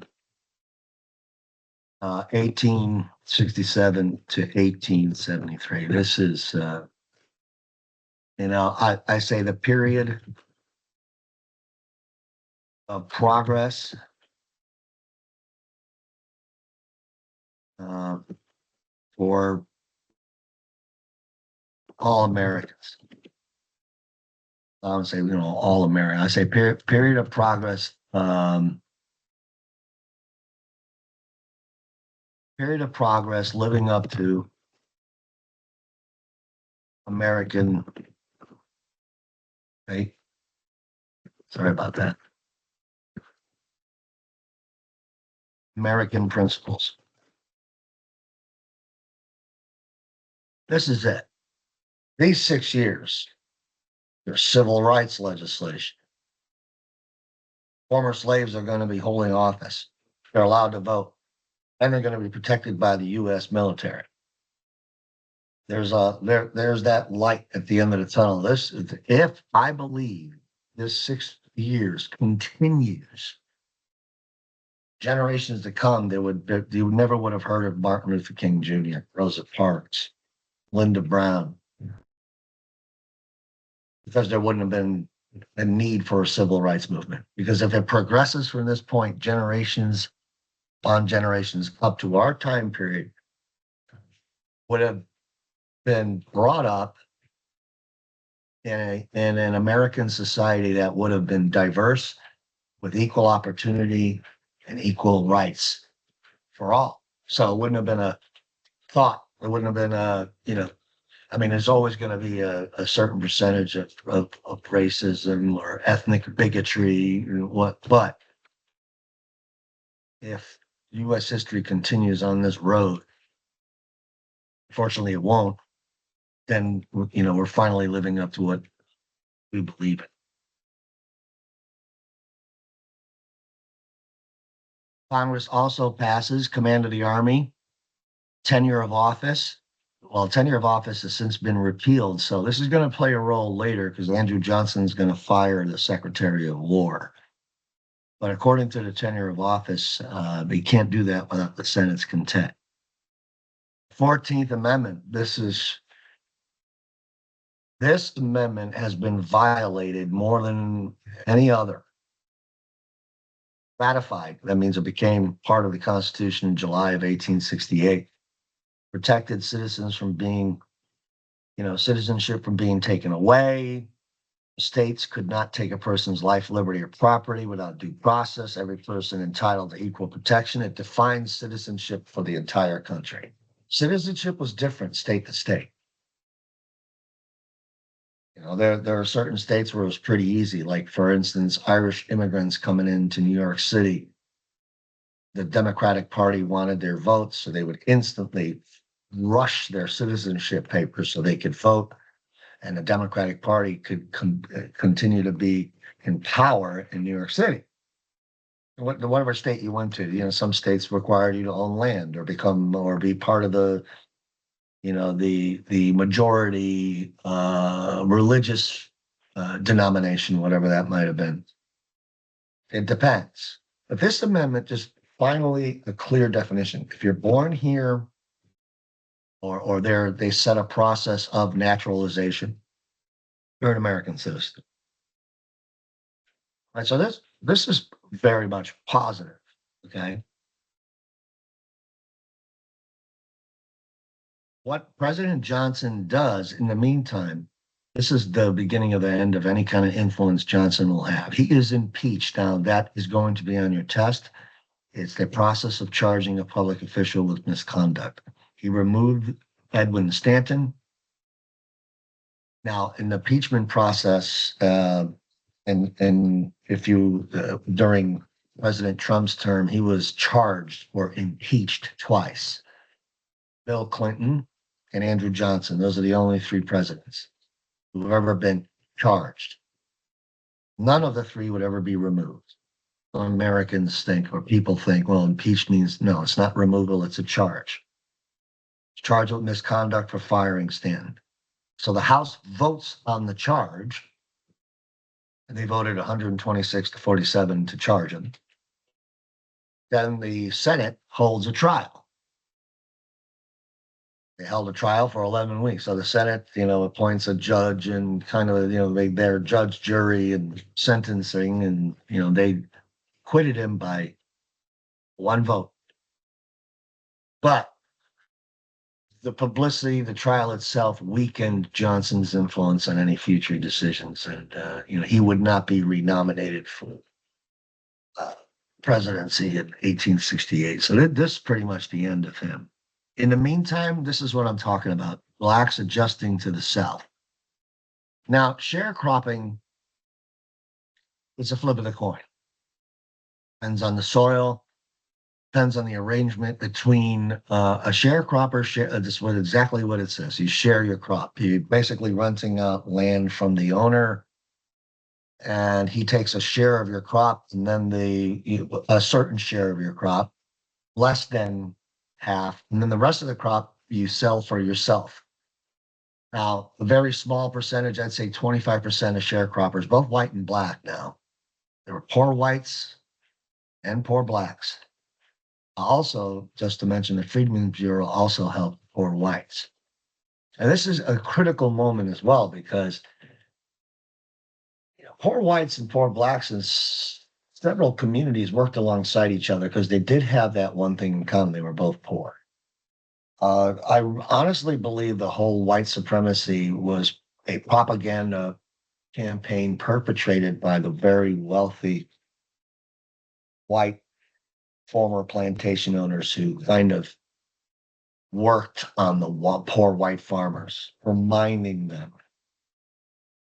1867 to 1873. This is, I say the period of progress for all Americans. I don't say, all Americans. I say period of progress, living up to American, right? Sorry about that. American principles. This is it. These 6 years, there's civil rights legislation. Former slaves are going to be holding office. They're allowed to vote, and they're going to be protected by the U.S. military. There's that light at the end of the tunnel. If I believe this 6 years continues, generations to come, you never would have heard of Martin Luther King Jr., Rosa Parks, Linda Brown, because there wouldn't have been a need for a civil rights movement. Because if it progresses from this point, generations on generations up to our time period would have been brought up in an American society that would have been diverse, with equal opportunity and equal rights for all. So it wouldn't have been a thought. It wouldn't have been there's always going to be a certain percentage of racism or ethnic bigotry, but if U.S. history continues on this road, fortunately it won't, then, we're finally living up to what we believe in. Congress also passes command of the Army, tenure of office. Well, tenure of office has since been repealed, so this is going to play a role later because Andrew Johnson is going to fire the Secretary of War. But according to the tenure of office, they can't do that without the Senate's consent. 14th Amendment. This amendment has been violated more than any other. Ratified. That means it became part of the Constitution in July of 1868. Protected citizens from being, citizenship from being taken away. States could not take a person's life, liberty, or property without due process. Every person entitled to equal protection. It defines citizenship for the entire country. Citizenship was different state to state. There are certain states where it was pretty easy. Like, for instance, Irish immigrants coming into New York City. The Democratic Party wanted their votes, so they would instantly rush their citizenship papers so they could vote, and the Democratic Party could continue to be in power in New York City. Whatever state you went to, some states required you to own land or be part of the majority religious denomination, whatever that might have been. It depends. But this amendment just finally a clear definition. If you're born here, or they set a process of naturalization, you're an American citizen. Right. So this is very much positive. Okay. What President Johnson does in the meantime This is the beginning of the end of any kind of influence Johnson will have. He is impeached. Now, that is going to be on your test. It's the process of charging a public official with misconduct. He removed Edwin Stanton. Now, in the impeachment process, and if you during President Trump's term, he was charged or impeached twice. Bill Clinton and Andrew Johnson. Those are the only three presidents who've ever been charged. None of the three would ever be removed. Americans think, or people think, well, impeached means no, it's not removal, it's a charge. It's charged with misconduct for firing Stanton. So the House votes on the charge, and they voted 126 to 47 to charge him. Then the Senate holds a trial. They held a trial for 11 weeks. So the Senate, appoints a judge and kind of, they're judge, jury, and sentencing, and, they acquitted him by one vote. But the publicity, the trial itself weakened Johnson's influence on any future decisions. And, he would not be renominated for presidency in 1868. So this is pretty much the end of him. In the meantime, this is what I'm talking about. Blacks adjusting to the South. Now, sharecropping is a flip of the coin. Depends on the soil, depends on the arrangement between a sharecropper. This is exactly what it says. You share your crop. You're basically renting out land from the owner, and he takes a share of your crop, and then a certain share of your crop, less than half, and then the rest of the crop you sell for yourself. Now, a very small percentage, I'd say 25% of sharecroppers, both white and black now. There were poor whites and poor blacks. Also, just to mention, the Freedmen's Bureau also helped poor whites. And this is a critical moment as well, because poor whites and poor blacks in several communities worked alongside each other because they did have that one thing in common. They were both poor. I honestly believe the whole white supremacy was a propaganda campaign perpetrated by the very wealthy white former plantation owners who kind of worked on the poor white farmers, reminding them,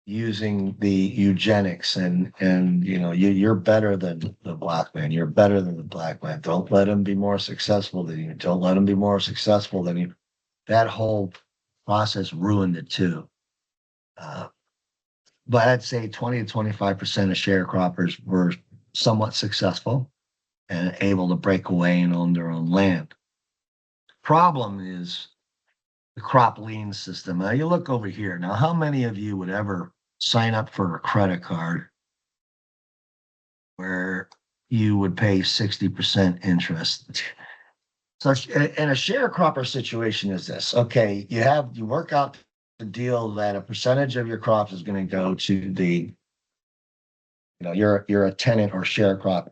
using the eugenics and you're better than the black man. You're better than the black man. Don't let him be more successful than you. Don't let him be more successful than you. That whole process ruined it too. But I'd say 20 to 25% of sharecroppers were somewhat successful and able to break away and own their own land. Problem is the crop lien system. Now you look over here. Now, how many of you would ever sign up for a credit card where you would pay 60% interest? So in a sharecropper situation is this. Okay, you work out the deal that a percentage of your crops is going to go to the, you're a tenant or sharecropper.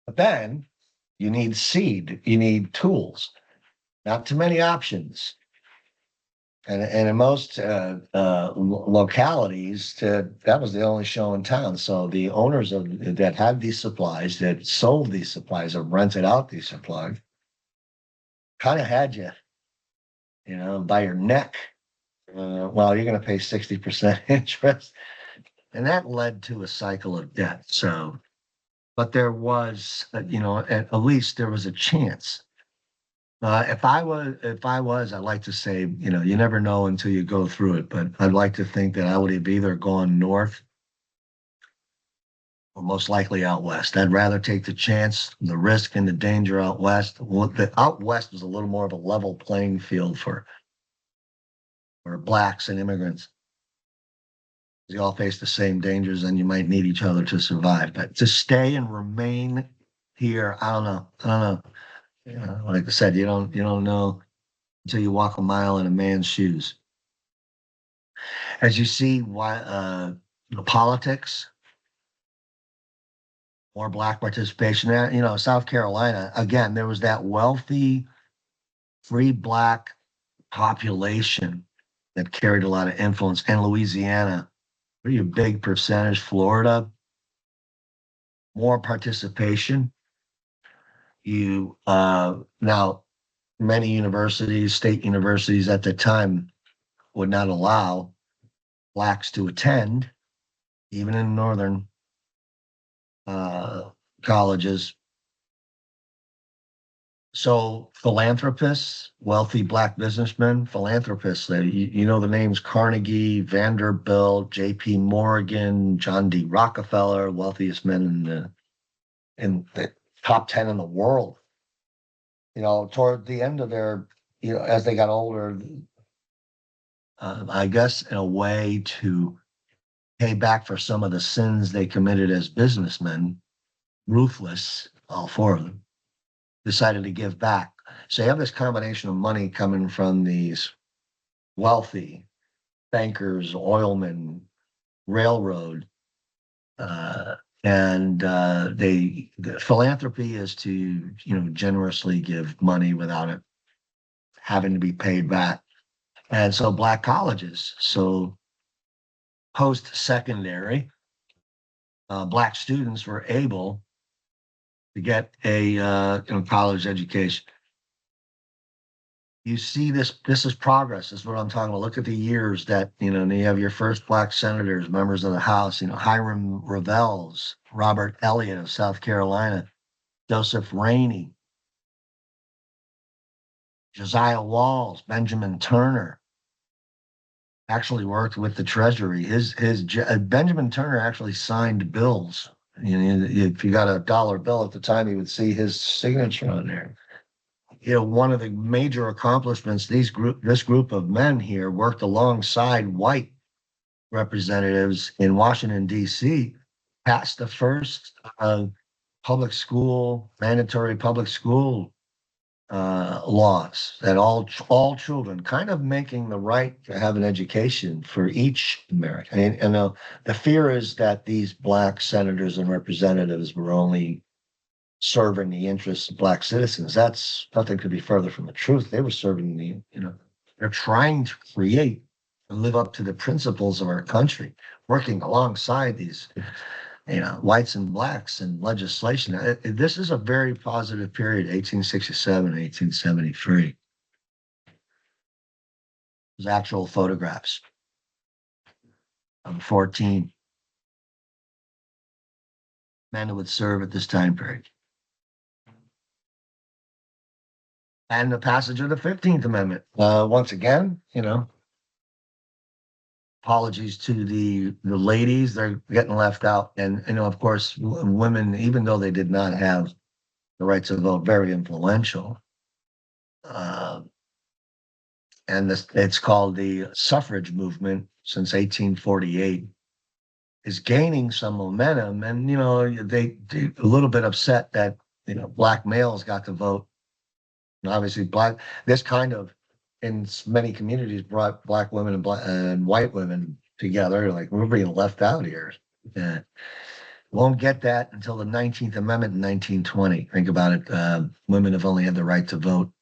But then you need seed, you need tools, not too many options. And in most localities, that was the only show in town. So the owners that had these supplies, that sold these supplies or rented out these supplies, kind of had you, by your neck. Well, you're going to pay 60% interest. And that led to a cycle of debt. So, but there was, at least there was a chance. If I was, I'd like to say, you never know until you go through it, but I'd like to think that I would have either gone north or most likely out west. I'd rather take the chance, the risk and the danger out west. The out west was a little more of a level playing field for blacks and immigrants. You all face the same dangers and you might need each other to survive. But to stay and remain here, I don't know. Like I said, you don't know until you walk a mile in a man's shoes. As you see, why the politics, more black participation. South Carolina, again, there was that wealthy, free black population that carried a lot of influence, and Louisiana, pretty a big percentage. Florida, more participation. You now many universities, state universities at the time would not allow blacks to attend, even in northern uh, colleges. So philanthropists, wealthy black businessmen, philanthropists, you know the names Carnegie, Vanderbilt, J.P. Morgan, John D. Rockefeller, wealthiest men in the top 10 in the world. Toward the end of their, as they got older, I guess in a way to pay back for some of the sins they committed as businessmen, ruthless, all four of them, decided to give back. So you have this combination of money coming from these wealthy bankers, oilmen, railroad, and the philanthropy is to generously give money without it having to be paid back. And so black colleges, so post-secondary, black students were able to get a college education. You see this is progress. This is what I'm talking about. Look at the years that, and you have your first black senators, members of the House, Hiram Revels, Robert Elliott of South Carolina, Joseph Rainey, Josiah Walls, Benjamin Turner, actually worked with the Treasury. His Benjamin Turner actually signed bills. If you got a dollar bill at the time, you would see his signature on there. One of the major accomplishments, this group of men here worked alongside white representatives in Washington, D.C., passed the first mandatory public school laws that all children, kind of making the right to have an education for each American. And the fear is that these black senators and representatives were only serving the interests of black citizens. That's nothing could be further from the truth. They were serving they're trying to create and live up to the principles of our country, working alongside these, whites and blacks in legislation. This is a very positive period, 1867, 1873. There's actual photographs of 14 men who would serve at this time period. And the passage of the 15th Amendment. Once again, apologies to the ladies, they're getting left out. And, of course, women, even though they did not have the right to vote, very influential. And it's called the suffrage movement since 1848, is gaining some momentum. And, they a little bit upset that, black males got to vote. And obviously, this kind of, in many communities, brought black women and white women together. Like, we're being left out here. Won't get that until the 19th Amendment in 1920. Think about it. Women have only had the right to vote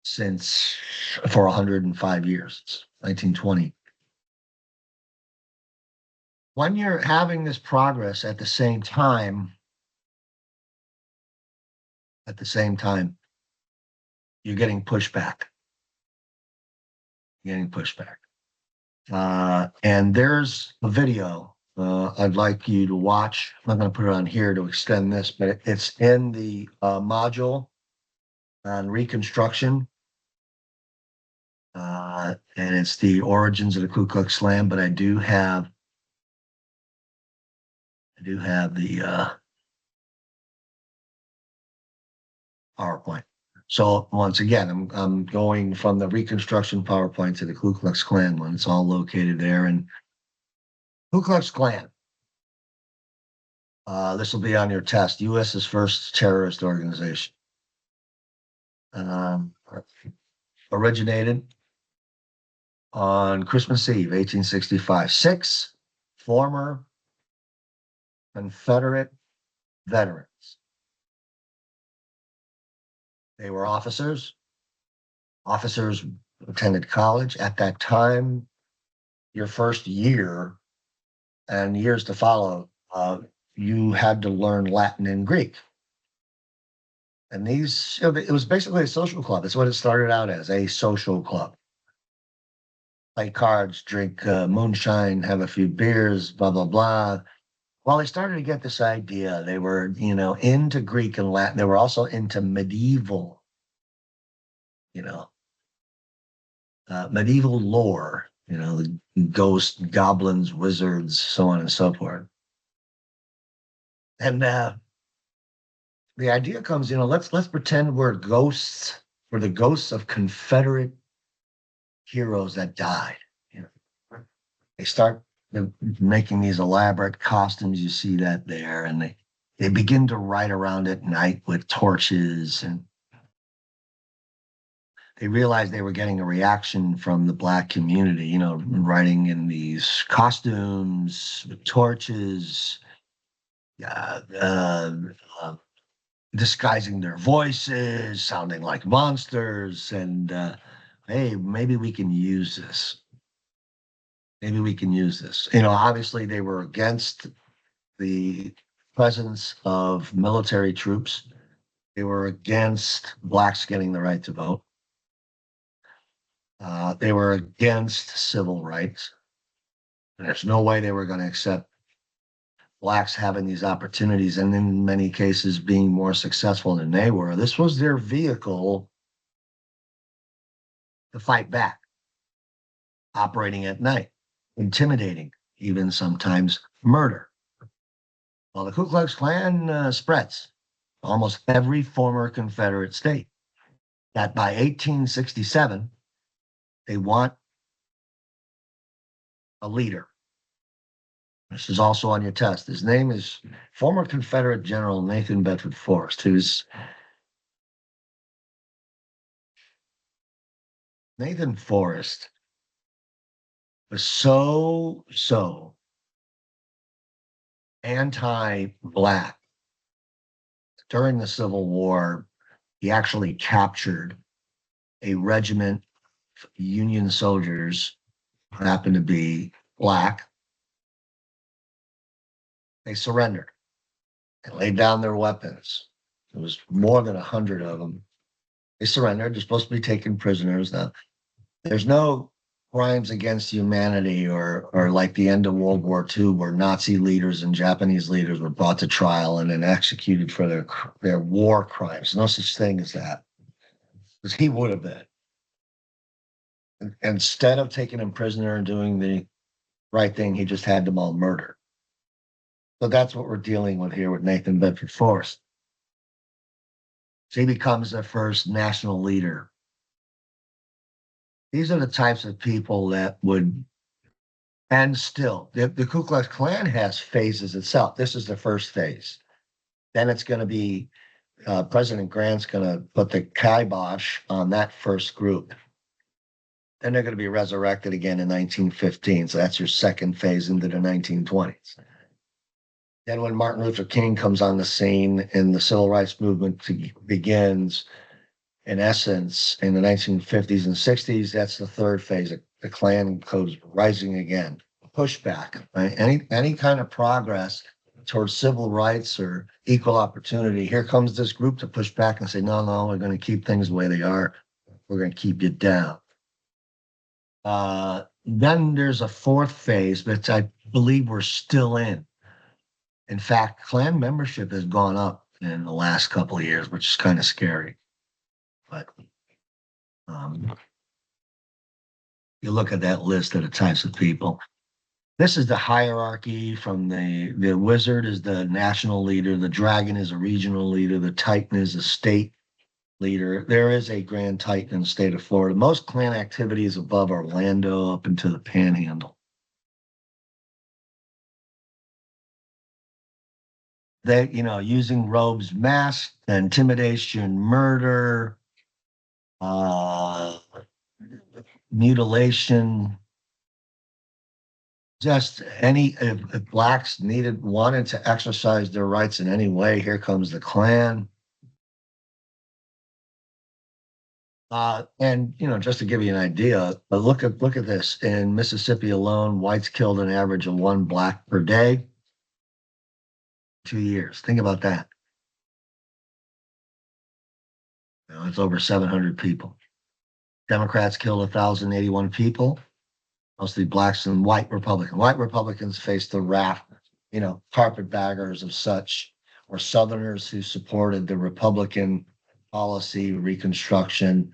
for 105 years. It's 1920. When you're having this progress at the same time, you're getting pushback. And there's a video I'd like you to watch. I'm not going to put it on here to extend this, but it's in the module on Reconstruction. And it's the origins of the Ku Klux Klan, but I do have the PowerPoint. So once again, I'm going from the Reconstruction PowerPoint to the Ku Klux Klan one. It's all located there. And Ku Klux Klan. This will be on your test. U.S.'s first terrorist organization. Originated on Christmas Eve, 1865. 6 former Confederate veterans. They were officers attended college. At that time, your first year and years to follow, you had to learn Latin and Greek. And these, it was basically a social club. That's what it started out as, a social club. Play cards, drink moonshine, have a few beers, blah, blah, blah. Well, they started to get this idea. They were, into Greek and Latin. They were also into medieval, you know, medieval lore, the ghosts, goblins, wizards, so on and so forth. And the idea comes, let's pretend we're ghosts, we're the ghosts of Confederate heroes that died. They start making these elaborate costumes. You see that there, and they begin to ride around at night with torches, and they realized they were getting a reaction from the Black community, riding in these costumes with torches, uh, uh, uh, disguising their voices, sounding like monsters, and hey, maybe we can use this. Maybe we can use this. Obviously they were against the presence of military troops. They were against Blacks getting the right to vote. They were against civil rights. And there's no way they were going to accept Blacks having these opportunities and in many cases being more successful than they were. This was their vehicle to fight back, operating at night, intimidating, even sometimes murder. Well, the Ku Klux Klan spreads almost every former Confederate state. That by 1867, they want a leader. This is also on your test. His name is former Confederate General Nathan Bedford Forrest, who's Nathan Forrest was so anti-Black during the Civil War. He actually captured a regiment of Union soldiers who happened to be Black. They surrendered and laid down their weapons. There was more than 100 of them. They surrendered. They're supposed to be taken prisoners. Now, there's no crimes against humanity or like the end of World War II, where Nazi leaders and Japanese leaders were brought to trial and then executed for their war crimes. No such thing as that, because he would have been. Instead of taking him prisoner and doing the right thing, he just had them all murdered. So that's what we're dealing with here with Nathan Bedford Forrest. So he becomes the first national leader. These are the types of people that would, and still, the Ku Klux Klan has phases itself. This is the first phase. Then it's going to be, President Grant's going to put the kibosh on that first group. Then they're going to be resurrected again in 1915. So that's your second phase into the 1920s. Then when Martin Luther King comes on the scene and the civil rights movement begins, in essence, in the 1950s and 60s, that's the third phase. The Klan goes rising again, pushback. Right? Any kind of progress towards civil rights or equal opportunity, here comes this group to push back and say, no, we're going to keep things the way they are. We're going to keep you down. Then there's a fourth phase, which I believe we're still in. In fact, Klan membership has gone up in the last couple of years, which is kind of scary. But you look at that list of the types of people. This is the hierarchy. From the wizard is the national leader, the dragon is a regional leader, the titan is a state leader. There is a grand titan in the state of Florida. Most Klan activity is above Orlando up into the Panhandle. They, using robes, masks, intimidation, murder, mutilation, just if Blacks wanted to exercise their rights in any way, here comes the Klan. And just to give you an idea, look at this. In Mississippi alone, whites killed an average of one black per day, 2 years. Think about that. It's over 700 people. Democrats killed 1,081 people, mostly blacks and white Republicans. White Republicans faced the wrath, carpetbaggers of such, or Southerners who supported the Republican policy, Reconstruction,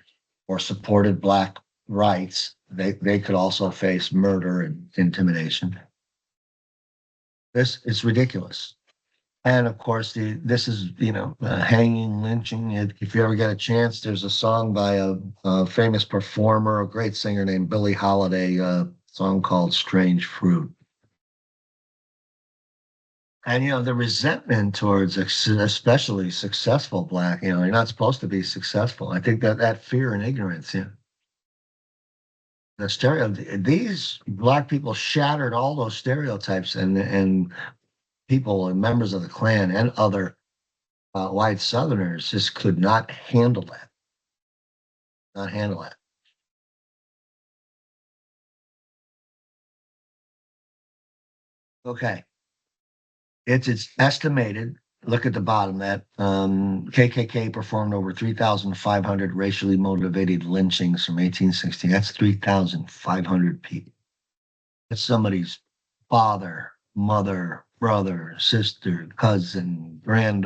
or supported black rights. They could also face murder and intimidation. This is ridiculous. And of course, this is, hanging, lynching. If you ever get a chance, there's a song by a famous performer, a great singer named Billie Holiday, a song called Strange Fruit. And, the resentment towards especially successful black, you're not supposed to be successful. I think that fear and ignorance, these black people shattered all those stereotypes, and people and members of the Klan and other white Southerners just could not handle that. Not handle it. Okay. It's estimated. Look at the bottom that KKK performed over 3,500 racially motivated lynchings from 1860. That's 3,500 people. That's somebody's father, mother, brother, sister, cousin, And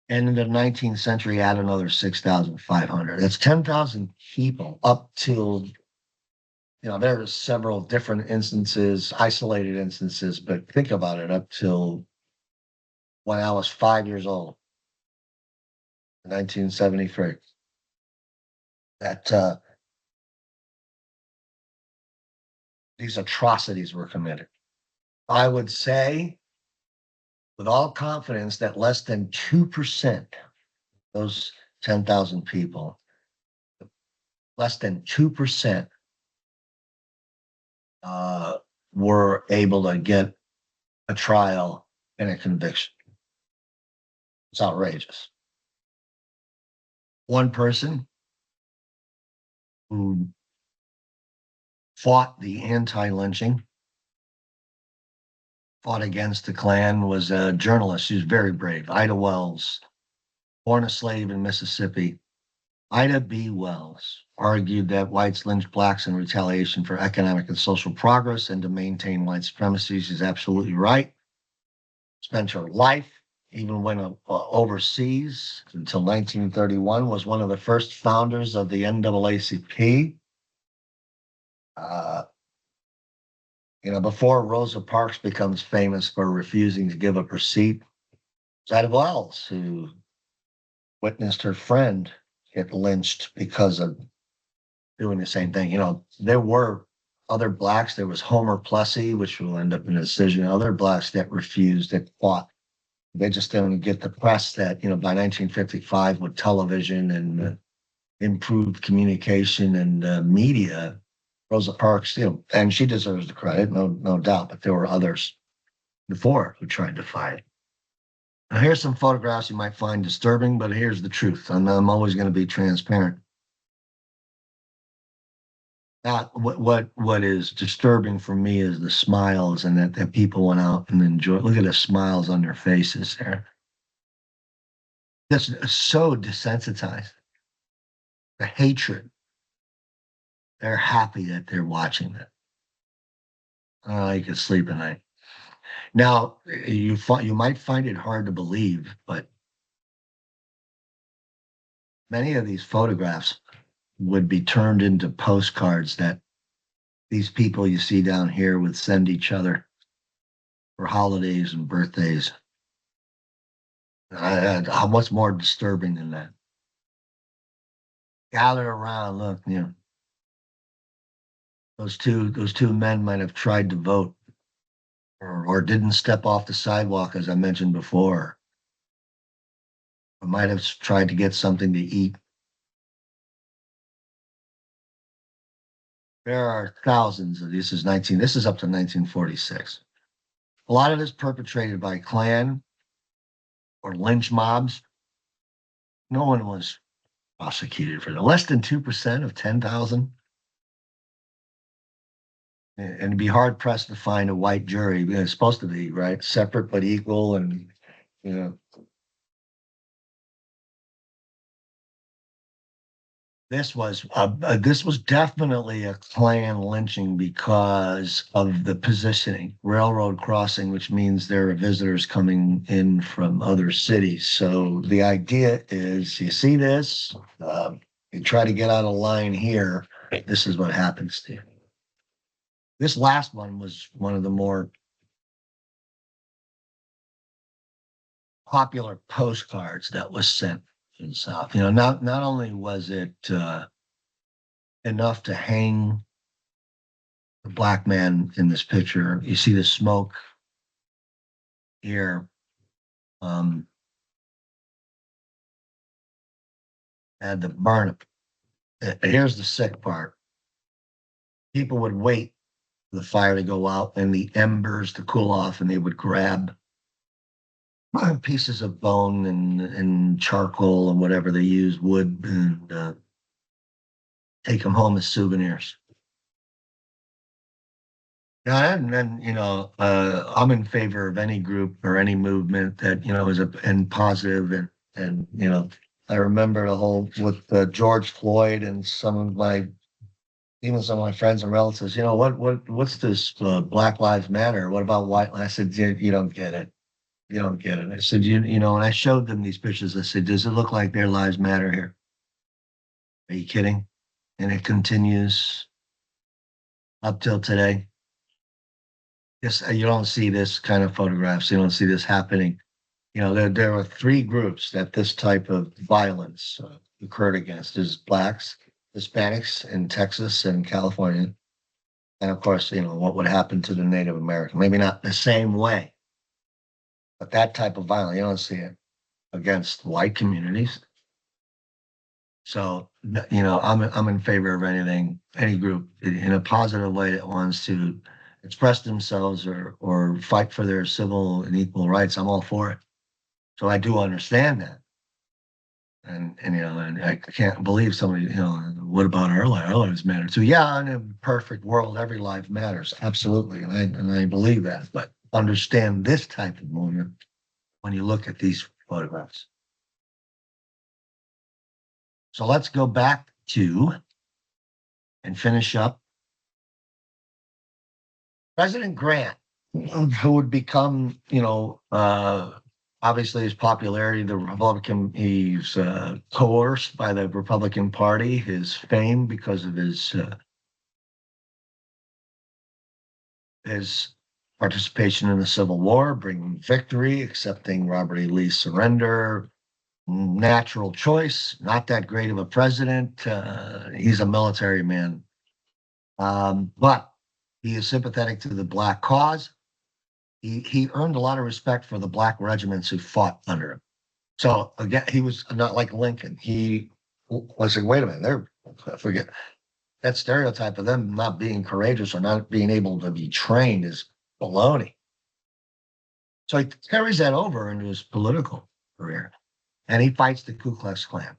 in the 19th century, add another 6,500. That's 10,000 people up till, there are several different instances, isolated instances, but think about it, up till when I was 5 years old, 1973, that these atrocities were committed. I would say with all confidence that less than 2%, those 10,000 people, less than 2% were able to get a trial and a conviction. It's outrageous. One person who fought the anti-lynching, fought against the Klan, was a journalist. She was very brave. Ida Wells, born a slave in Mississippi. Ida B. Wells argued that whites lynched blacks in retaliation for economic and social progress and to maintain white supremacy. She's absolutely right. Spent her life, even went overseas until 1931, was one of the first founders of the NAACP. Before Rosa Parks becomes famous for refusing to give up her seat, it's Ida Wells who witnessed her friend get lynched because of doing the same thing. There were other blacks. There was Homer Plessy, which will end up in a decision. Other blacks that refused, that fought. They just didn't get the press that, by 1955 with television and improved communication and media, Rosa Parks, and she deserves the credit, no doubt, but there were others before who tried to fight. Now, here's some photographs you might find disturbing, but here's the truth. I'm always going to be transparent. Now, what is disturbing for me is the smiles and that people went out and enjoyed. Look at the smiles on their faces there. That's so desensitized. The hatred. They're happy that they're watching it. You can sleep at night. Now, you might find it hard to believe, but many of these photographs would be turned into postcards that these people you see down here would send each other for holidays and birthdays. How much more disturbing than that? Gather around, look, those two men might have tried to vote or didn't step off the sidewalk, as I mentioned before, or might have tried to get something to eat. There are thousands of this is up to 1946. A lot of this perpetrated by Klan or lynch mobs. No one was prosecuted for that. Less than 2% of 10,000. And it'd be hard pressed to find a white jury. It's supposed to be, right? Separate but equal. And, you know, this was definitely a Klan lynching because of the positioning, railroad crossing, which means there are visitors coming in from other cities. So the idea is, you see this, you try to get out of line here. This is what happens to you. This last one was one of the more popular postcards that was sent in the South. You know, not only was it enough to hang the black man in this picture. You see the smoke here. And the burn. Here's the sick part. People would wait for the fire to go out and the embers to cool off, and they would grab pieces of bone and charcoal and whatever they use, wood, and take them home as souvenirs. Yeah, and then I'm in favor of any group or any movement that is and positive and I remember the whole with George Floyd and even some of my friends and relatives. What's this Black Lives Matter? What about white? I said, you don't get it. You don't get it. I said, and I showed them these pictures. I said, does it look like their lives matter here? Are you kidding? And it continues up till today. Yes, you don't see this kind of photographs. You don't see this happening. There are three groups that this type of violence occurred against: is blacks, Hispanics in Texas and California, and of course, what would happen to the Native American. Maybe not the same way, but that type of violence, you don't see it against white communities. So, I'm in favor of any group in a positive way that wants to express themselves or fight for their civil and equal rights. I'm all for it. So I do understand that. And I can't believe somebody, what about our life? Our lives matter too. Yeah, in a perfect world, every life matters. Absolutely. And I believe that. But understand this type of movement when you look at these photographs. So let's go back to and finish up President Grant, who would become, obviously his popularity, he's coerced by the Republican Party, his fame because of his participation in the Civil War, bringing victory, accepting Robert E. Lee's surrender, natural choice, not that great of a president. He's a military man. But he is sympathetic to the Black cause. He earned a lot of respect for the Black regiments who fought under him. So again, he was not like Lincoln. He was like, wait a minute, forget that stereotype of them not being courageous or not being able to be trained is baloney. So he carries that over into his political career, and he fights the Ku Klux Klan.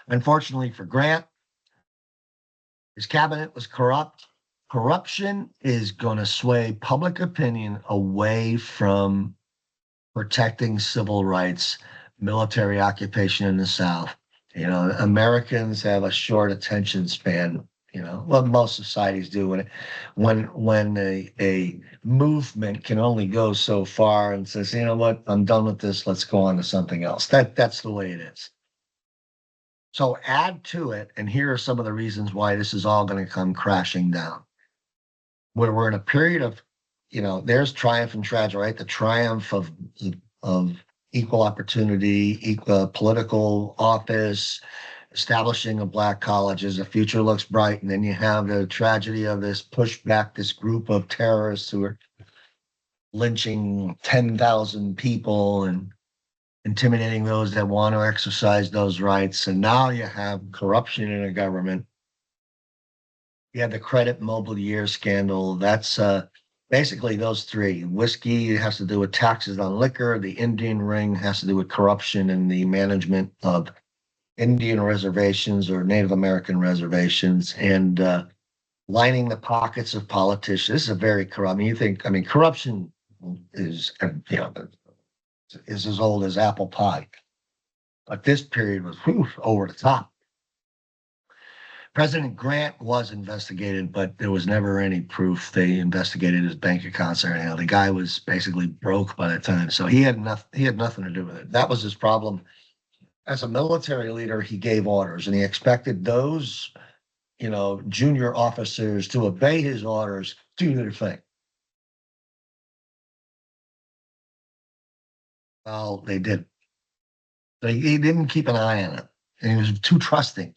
Unfortunately for Grant, his cabinet was corrupt. Corruption is going to sway public opinion away from protecting civil rights, military occupation in the South. Americans have a short attention span. Well, most societies do. When a movement can only go so far and says, you know what, I'm done with this. Let's go on to something else. That's the way it is. So add to it, and here are some of the reasons why this is all going to come crashing down. Where we're in a period of, there's triumph and tragedy, right? The triumph of equal opportunity, equal political office, establishing of Black colleges, the future looks bright. And then you have the tragedy of this pushback, this group of terrorists who are lynching 10,000 people and intimidating those that want to exercise those rights. And now you have corruption in a government. You have the credit mobile year scandal. That's basically those three. Whiskey has to do with taxes on liquor. The Indian ring has to do with corruption and the management of Indian reservations or Native American reservations, and lining the pockets of politicians. This is a very corrupt. I mean, corruption is, is as old as apple pie. But this period was over the top. President Grant was investigated, but there was never any proof they investigated his bank accounts or anything. The guy was basically broke by the time, so he had nothing. He had nothing to do with it. That was his problem. As a military leader, he gave orders, and he expected those, junior officers to obey his orders, do their thing. Well, they did. He didn't keep an eye on it, and he was too trusting.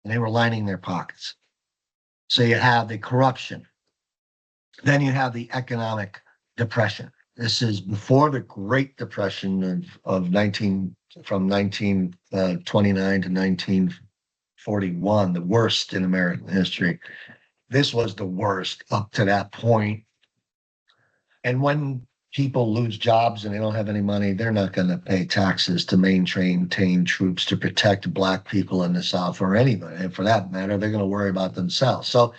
And they were lining their pockets. So you have the corruption. Then you have the economic depression. This is before the Great Depression of 1929 to 1941, the worst in American history. This was the worst up to that point. And when people lose jobs and they don't have any money, they're not going to pay taxes to maintain troops to protect Black people in the South or anybody. And for that matter, they're going to worry about themselves. So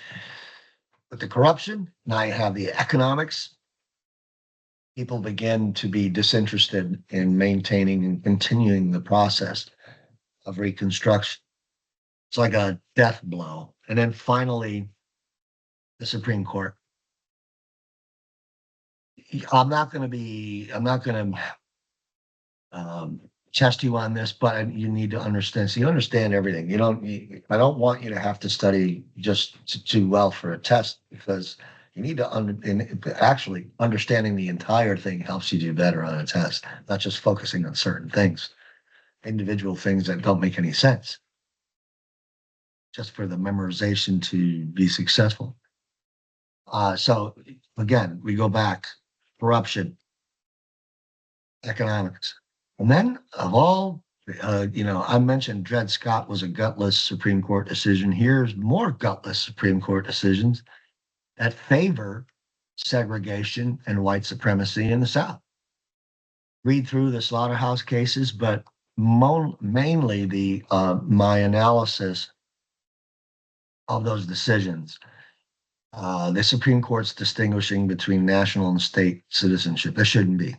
with the corruption, now you have the economics. People begin to be disinterested in maintaining and continuing the process of Reconstruction. It's like a death blow. And then finally, the Supreme Court. I'm not going to test you on this, but you need to understand. So you understand everything. I don't want you to have to study just to do well for a test, because you need to actually understanding the entire thing helps you do better on a test, not just focusing on certain things, individual things that don't make any sense, just for the memorization to be successful. So again, we go back. Corruption, economics. And then of all, I mentioned Dred Scott was a gutless Supreme Court decision. Here's more gutless Supreme Court decisions that favor segregation and white supremacy in the South. Read through the slaughterhouse cases, but mainly my analysis of those decisions. The Supreme Court's distinguishing between national and state citizenship. There shouldn't be.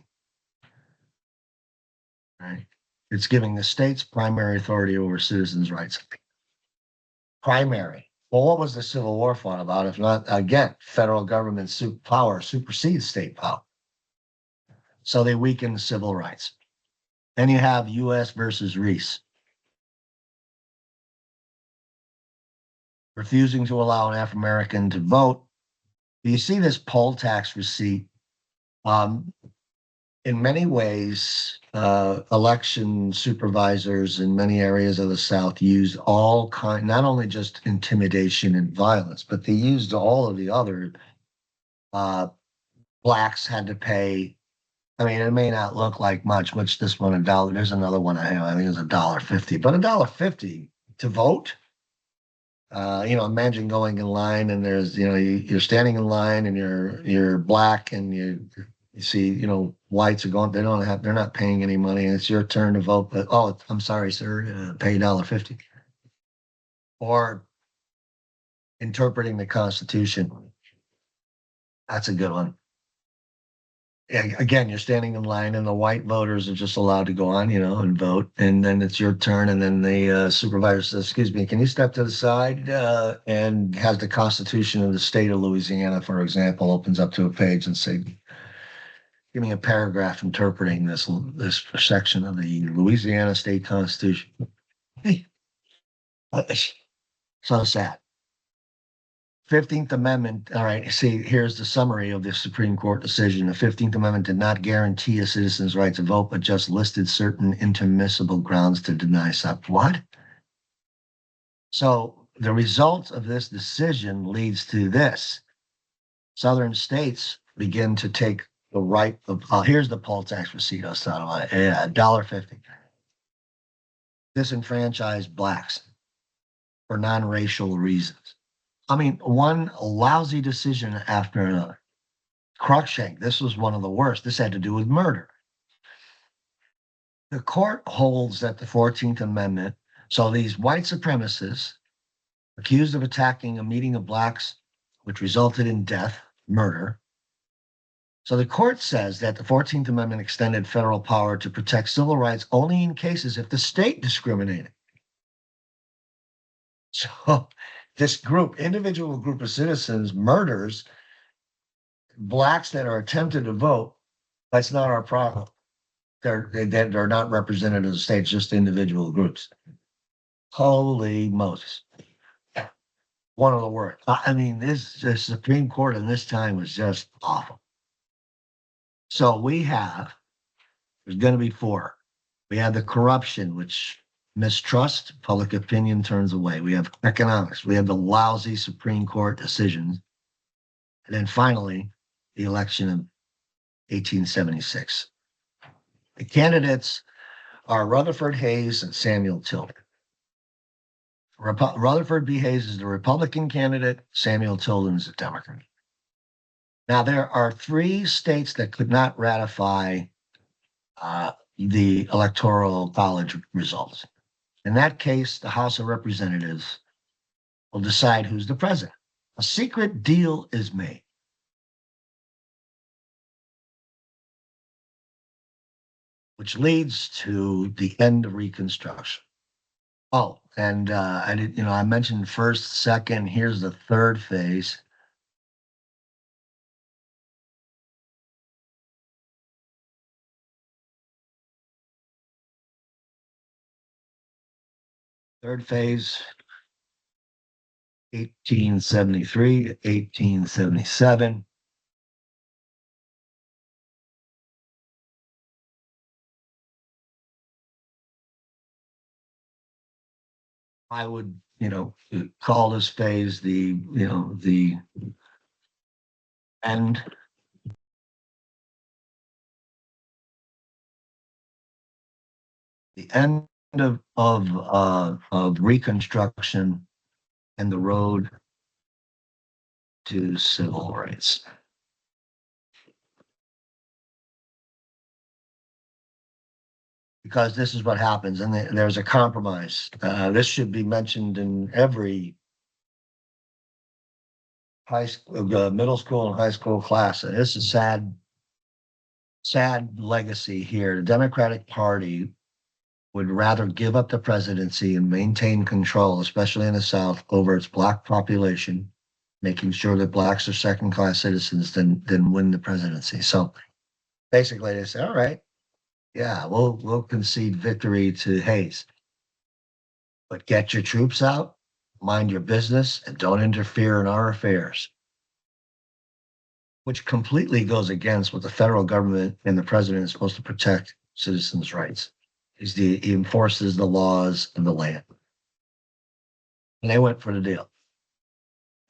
Right? It's giving the states primary authority over citizens' rights. Primary. Well, what was the Civil War fought about? If not, again, federal government power supersedes state power. So they weaken civil rights. Then you have U.S. versus Reese. Refusing to allow an African American to vote. You see this poll tax receipt. In many ways, election supervisors in many areas of the South used not only just intimidation and violence, but they used all of the other. Blacks had to pay. I mean, it may not look like much, which this one $1. There's another one I think it was $1.50, but $1.50 to vote. Imagine going in line and there's, you're standing in line and you're Black and you see, whites are going, they're not paying any money and it's your turn to vote. But, I'm sorry, sir, pay $1.50. Or interpreting the Constitution. That's a good one. Again, you're standing in line and the white voters are just allowed to go on, and vote. And then it's your turn. And then the supervisor says, excuse me, can you step to the side? And has the Constitution of the state of Louisiana, for example, opens up to a page and say, give me a paragraph interpreting this section of the Louisiana state Constitution. Hey, so sad. 15th Amendment, all right, see, here's the summary of the Supreme Court decision. The 15th Amendment did not guarantee a citizen's right to vote, but just listed certain intermissible grounds to deny such. What? So the result of this decision leads to this. Southern states begin to take the right of, here's the poll tax receipt I was talking about, $1.50. Disenfranchise Blacks for non-racial reasons. I mean, one lousy decision after another. Cruikshank, this was one of the worst. This had to do with murder. The court holds that the 14th Amendment, so these white supremacists accused of attacking a meeting of blacks, which resulted in death, murder. So the court says that the 14th Amendment extended federal power to protect civil rights only in cases if the state discriminated. So this group, individual group of citizens, murders blacks that are attempted to vote. That's not our problem. They're not represented as states, just individual groups. Holy Moses. One of the worst. I mean, the Supreme Court in this time was just awful. So there's going to be four. We have the corruption, which mistrust, public opinion turns away. We have economics. We have the lousy Supreme Court decisions. And then finally, the election of 1876. The candidates are Rutherford Hayes and Samuel Tilden. Rutherford B. Hayes is the Republican candidate. Samuel Tilden is a Democrat. Now, there are 3 states that could not ratify the Electoral College results. In that case, the House of Representatives will decide who's the president. A secret deal is made. Which leads to the end of Reconstruction. Oh, and I mentioned first, second. Here's the third phase. Third phase, 1873 to 1877. I would, call this phase the end. The end of Reconstruction and the road to civil rights. Because this is what happens, and there's a compromise. This should be mentioned in every high school, middle school, and high school class. And this is sad legacy here. The Democratic Party would rather give up the presidency and maintain control, especially in the South, over its black population, making sure that blacks are second-class citizens, than win the presidency. So basically, they say, all right, yeah, we'll concede victory to Hayes, but get your troops out, mind your business, and don't interfere in our affairs. Which completely goes against what the federal government and the president is supposed to protect citizens' rights. He enforces the laws of the land. And they went for the deal.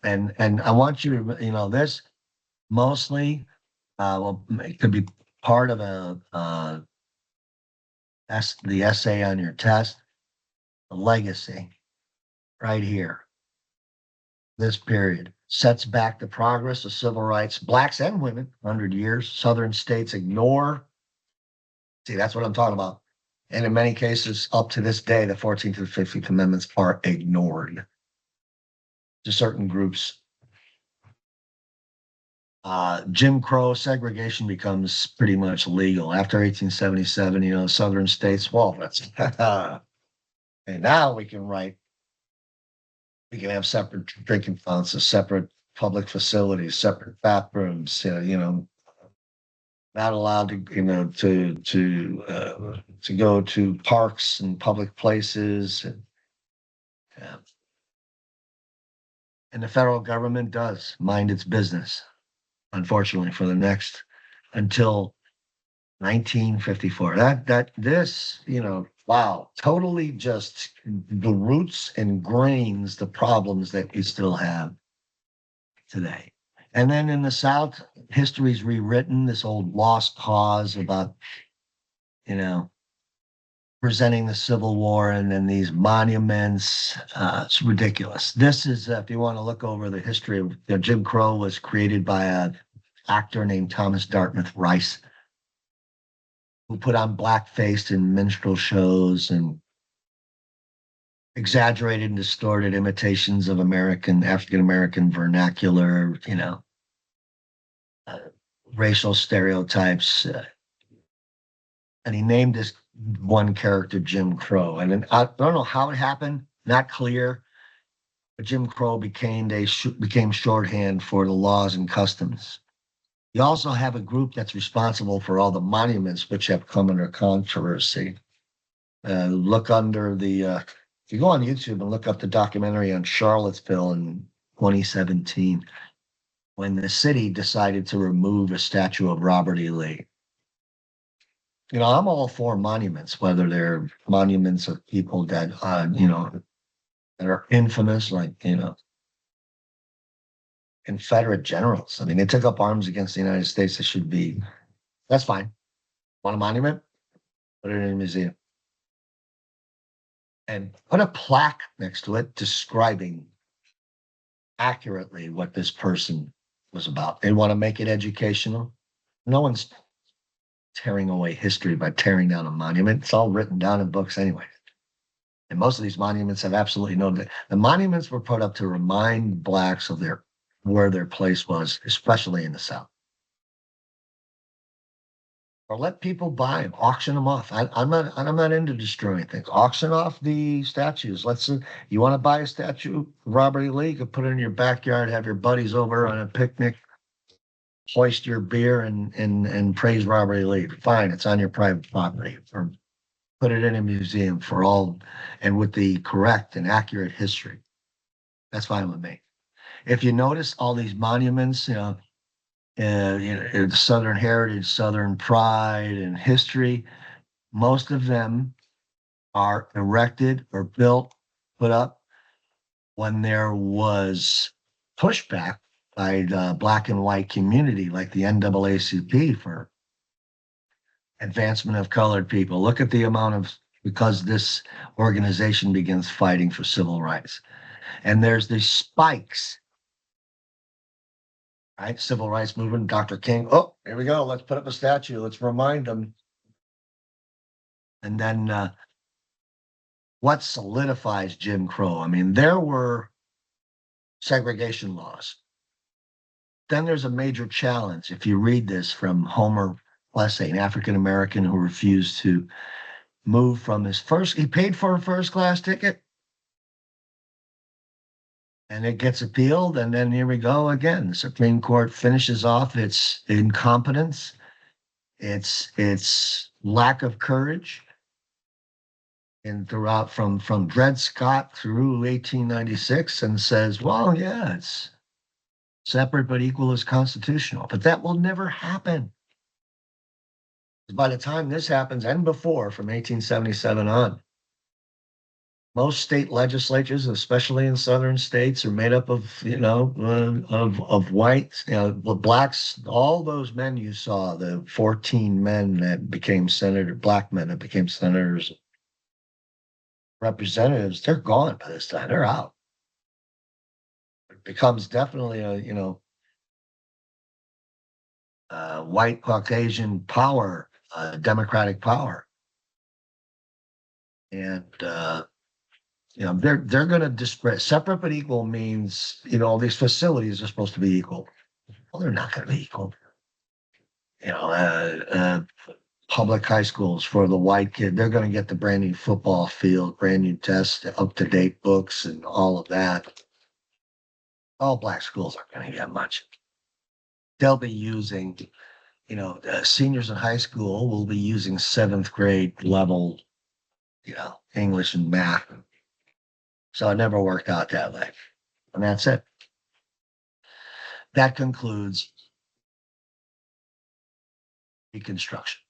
And I want you to, this mostly it could be part of the essay on your test, the legacy right here. This period sets back the progress of civil rights, blacks and women, 100 years. Southern states ignore. See, that's what I'm talking about. And in many cases, up to this day, the 14th and 15th Amendments are ignored to certain groups. Jim Crow segregation becomes pretty much legal after 1877. Southern states, well, that's and now we can have separate drinking fountains, separate public facilities, separate bathrooms. Not allowed to go to parks and public places, and the federal government does mind its business. Unfortunately, for the next until 1954. Wow, totally just the roots and grains, the problems that we still have today. And then in the South, history's rewritten, this old lost cause about, presenting the Civil War and then these monuments. It's ridiculous. This is, if you want to look over the history of Jim Crow, was created by an actor named Thomas Dartmouth Rice. who put on blackface in minstrel shows and exaggerated and distorted imitations of African American vernacular, uh, racial stereotypes. And he named this one character Jim Crow. And then, I don't know how it happened, not clear, but Jim Crow became shorthand for the laws and customs. You also have a group that's responsible for all the monuments which have come under controversy. Look under if you go on YouTube and look up the documentary on Charlottesville in 2017, when the city decided to remove a statue of Robert E. Lee. I'm all for monuments, whether they're monuments of people that, that are infamous, like, Confederate generals. I mean, they took up arms against the United States. That's fine. Want a monument? Put it in a museum. And put a plaque next to it describing accurately what this person was about. They want to make it educational. No one's tearing away history by tearing down a monument. It's all written down in books anyway. And most of these monuments have absolutely the monuments were put up to remind blacks of where their place was, especially in the South. Or let people buy them, auction them off. I'm not into destroying things. Auction off the statues. You want to buy a statue of Robert E. Lee? You could put it in your backyard, have your buddies over on a picnic, hoist your beer and praise Robert E. Lee. Fine, it's on your private property. Or put it in a museum for all, and with the correct and accurate history. That's fine with me. If you notice all these monuments, Southern heritage, Southern pride, and history, most of them are erected or put up when there was pushback by the black and white community, like the NAACP, for advancement of colored people. Look at the because this organization begins fighting for civil rights. And there's these spikes. Right? Civil rights movement, Dr. King. Oh, here we go. Let's put up a statue. Let's remind them. And then what solidifies Jim Crow? I mean, there were segregation laws. Then there's a major challenge. If you read this from Homer Plessy, an African American who refused to move from he paid for a first class ticket. And it gets appealed, and then here we go again. The Supreme Court finishes off its incompetence, its lack of courage, and throughout from Dred Scott through 1896, and says, well, yeah, it's separate but equal is constitutional. But that will never happen. By the time this happens, and before, from 1877 on, most state legislatures, especially in southern states, are made up of whites, blacks. All those men you saw, the 14 men that became black men that became senators, representatives, they're gone by this time. They're out. It becomes definitely a white Caucasian power, democratic power, and they're going to disparate. Separate but equal means, these facilities are supposed to be equal. Well, they're not going to be equal. Public high schools for the white kid, they're going to get the brand new football field, brand new desks, up-to-date books, and all of that. All black schools aren't going to get much. They'll be using, seniors in high school will be using 7th grade level, English and math. So it never worked out that way. And that's it. That concludes Reconstruction.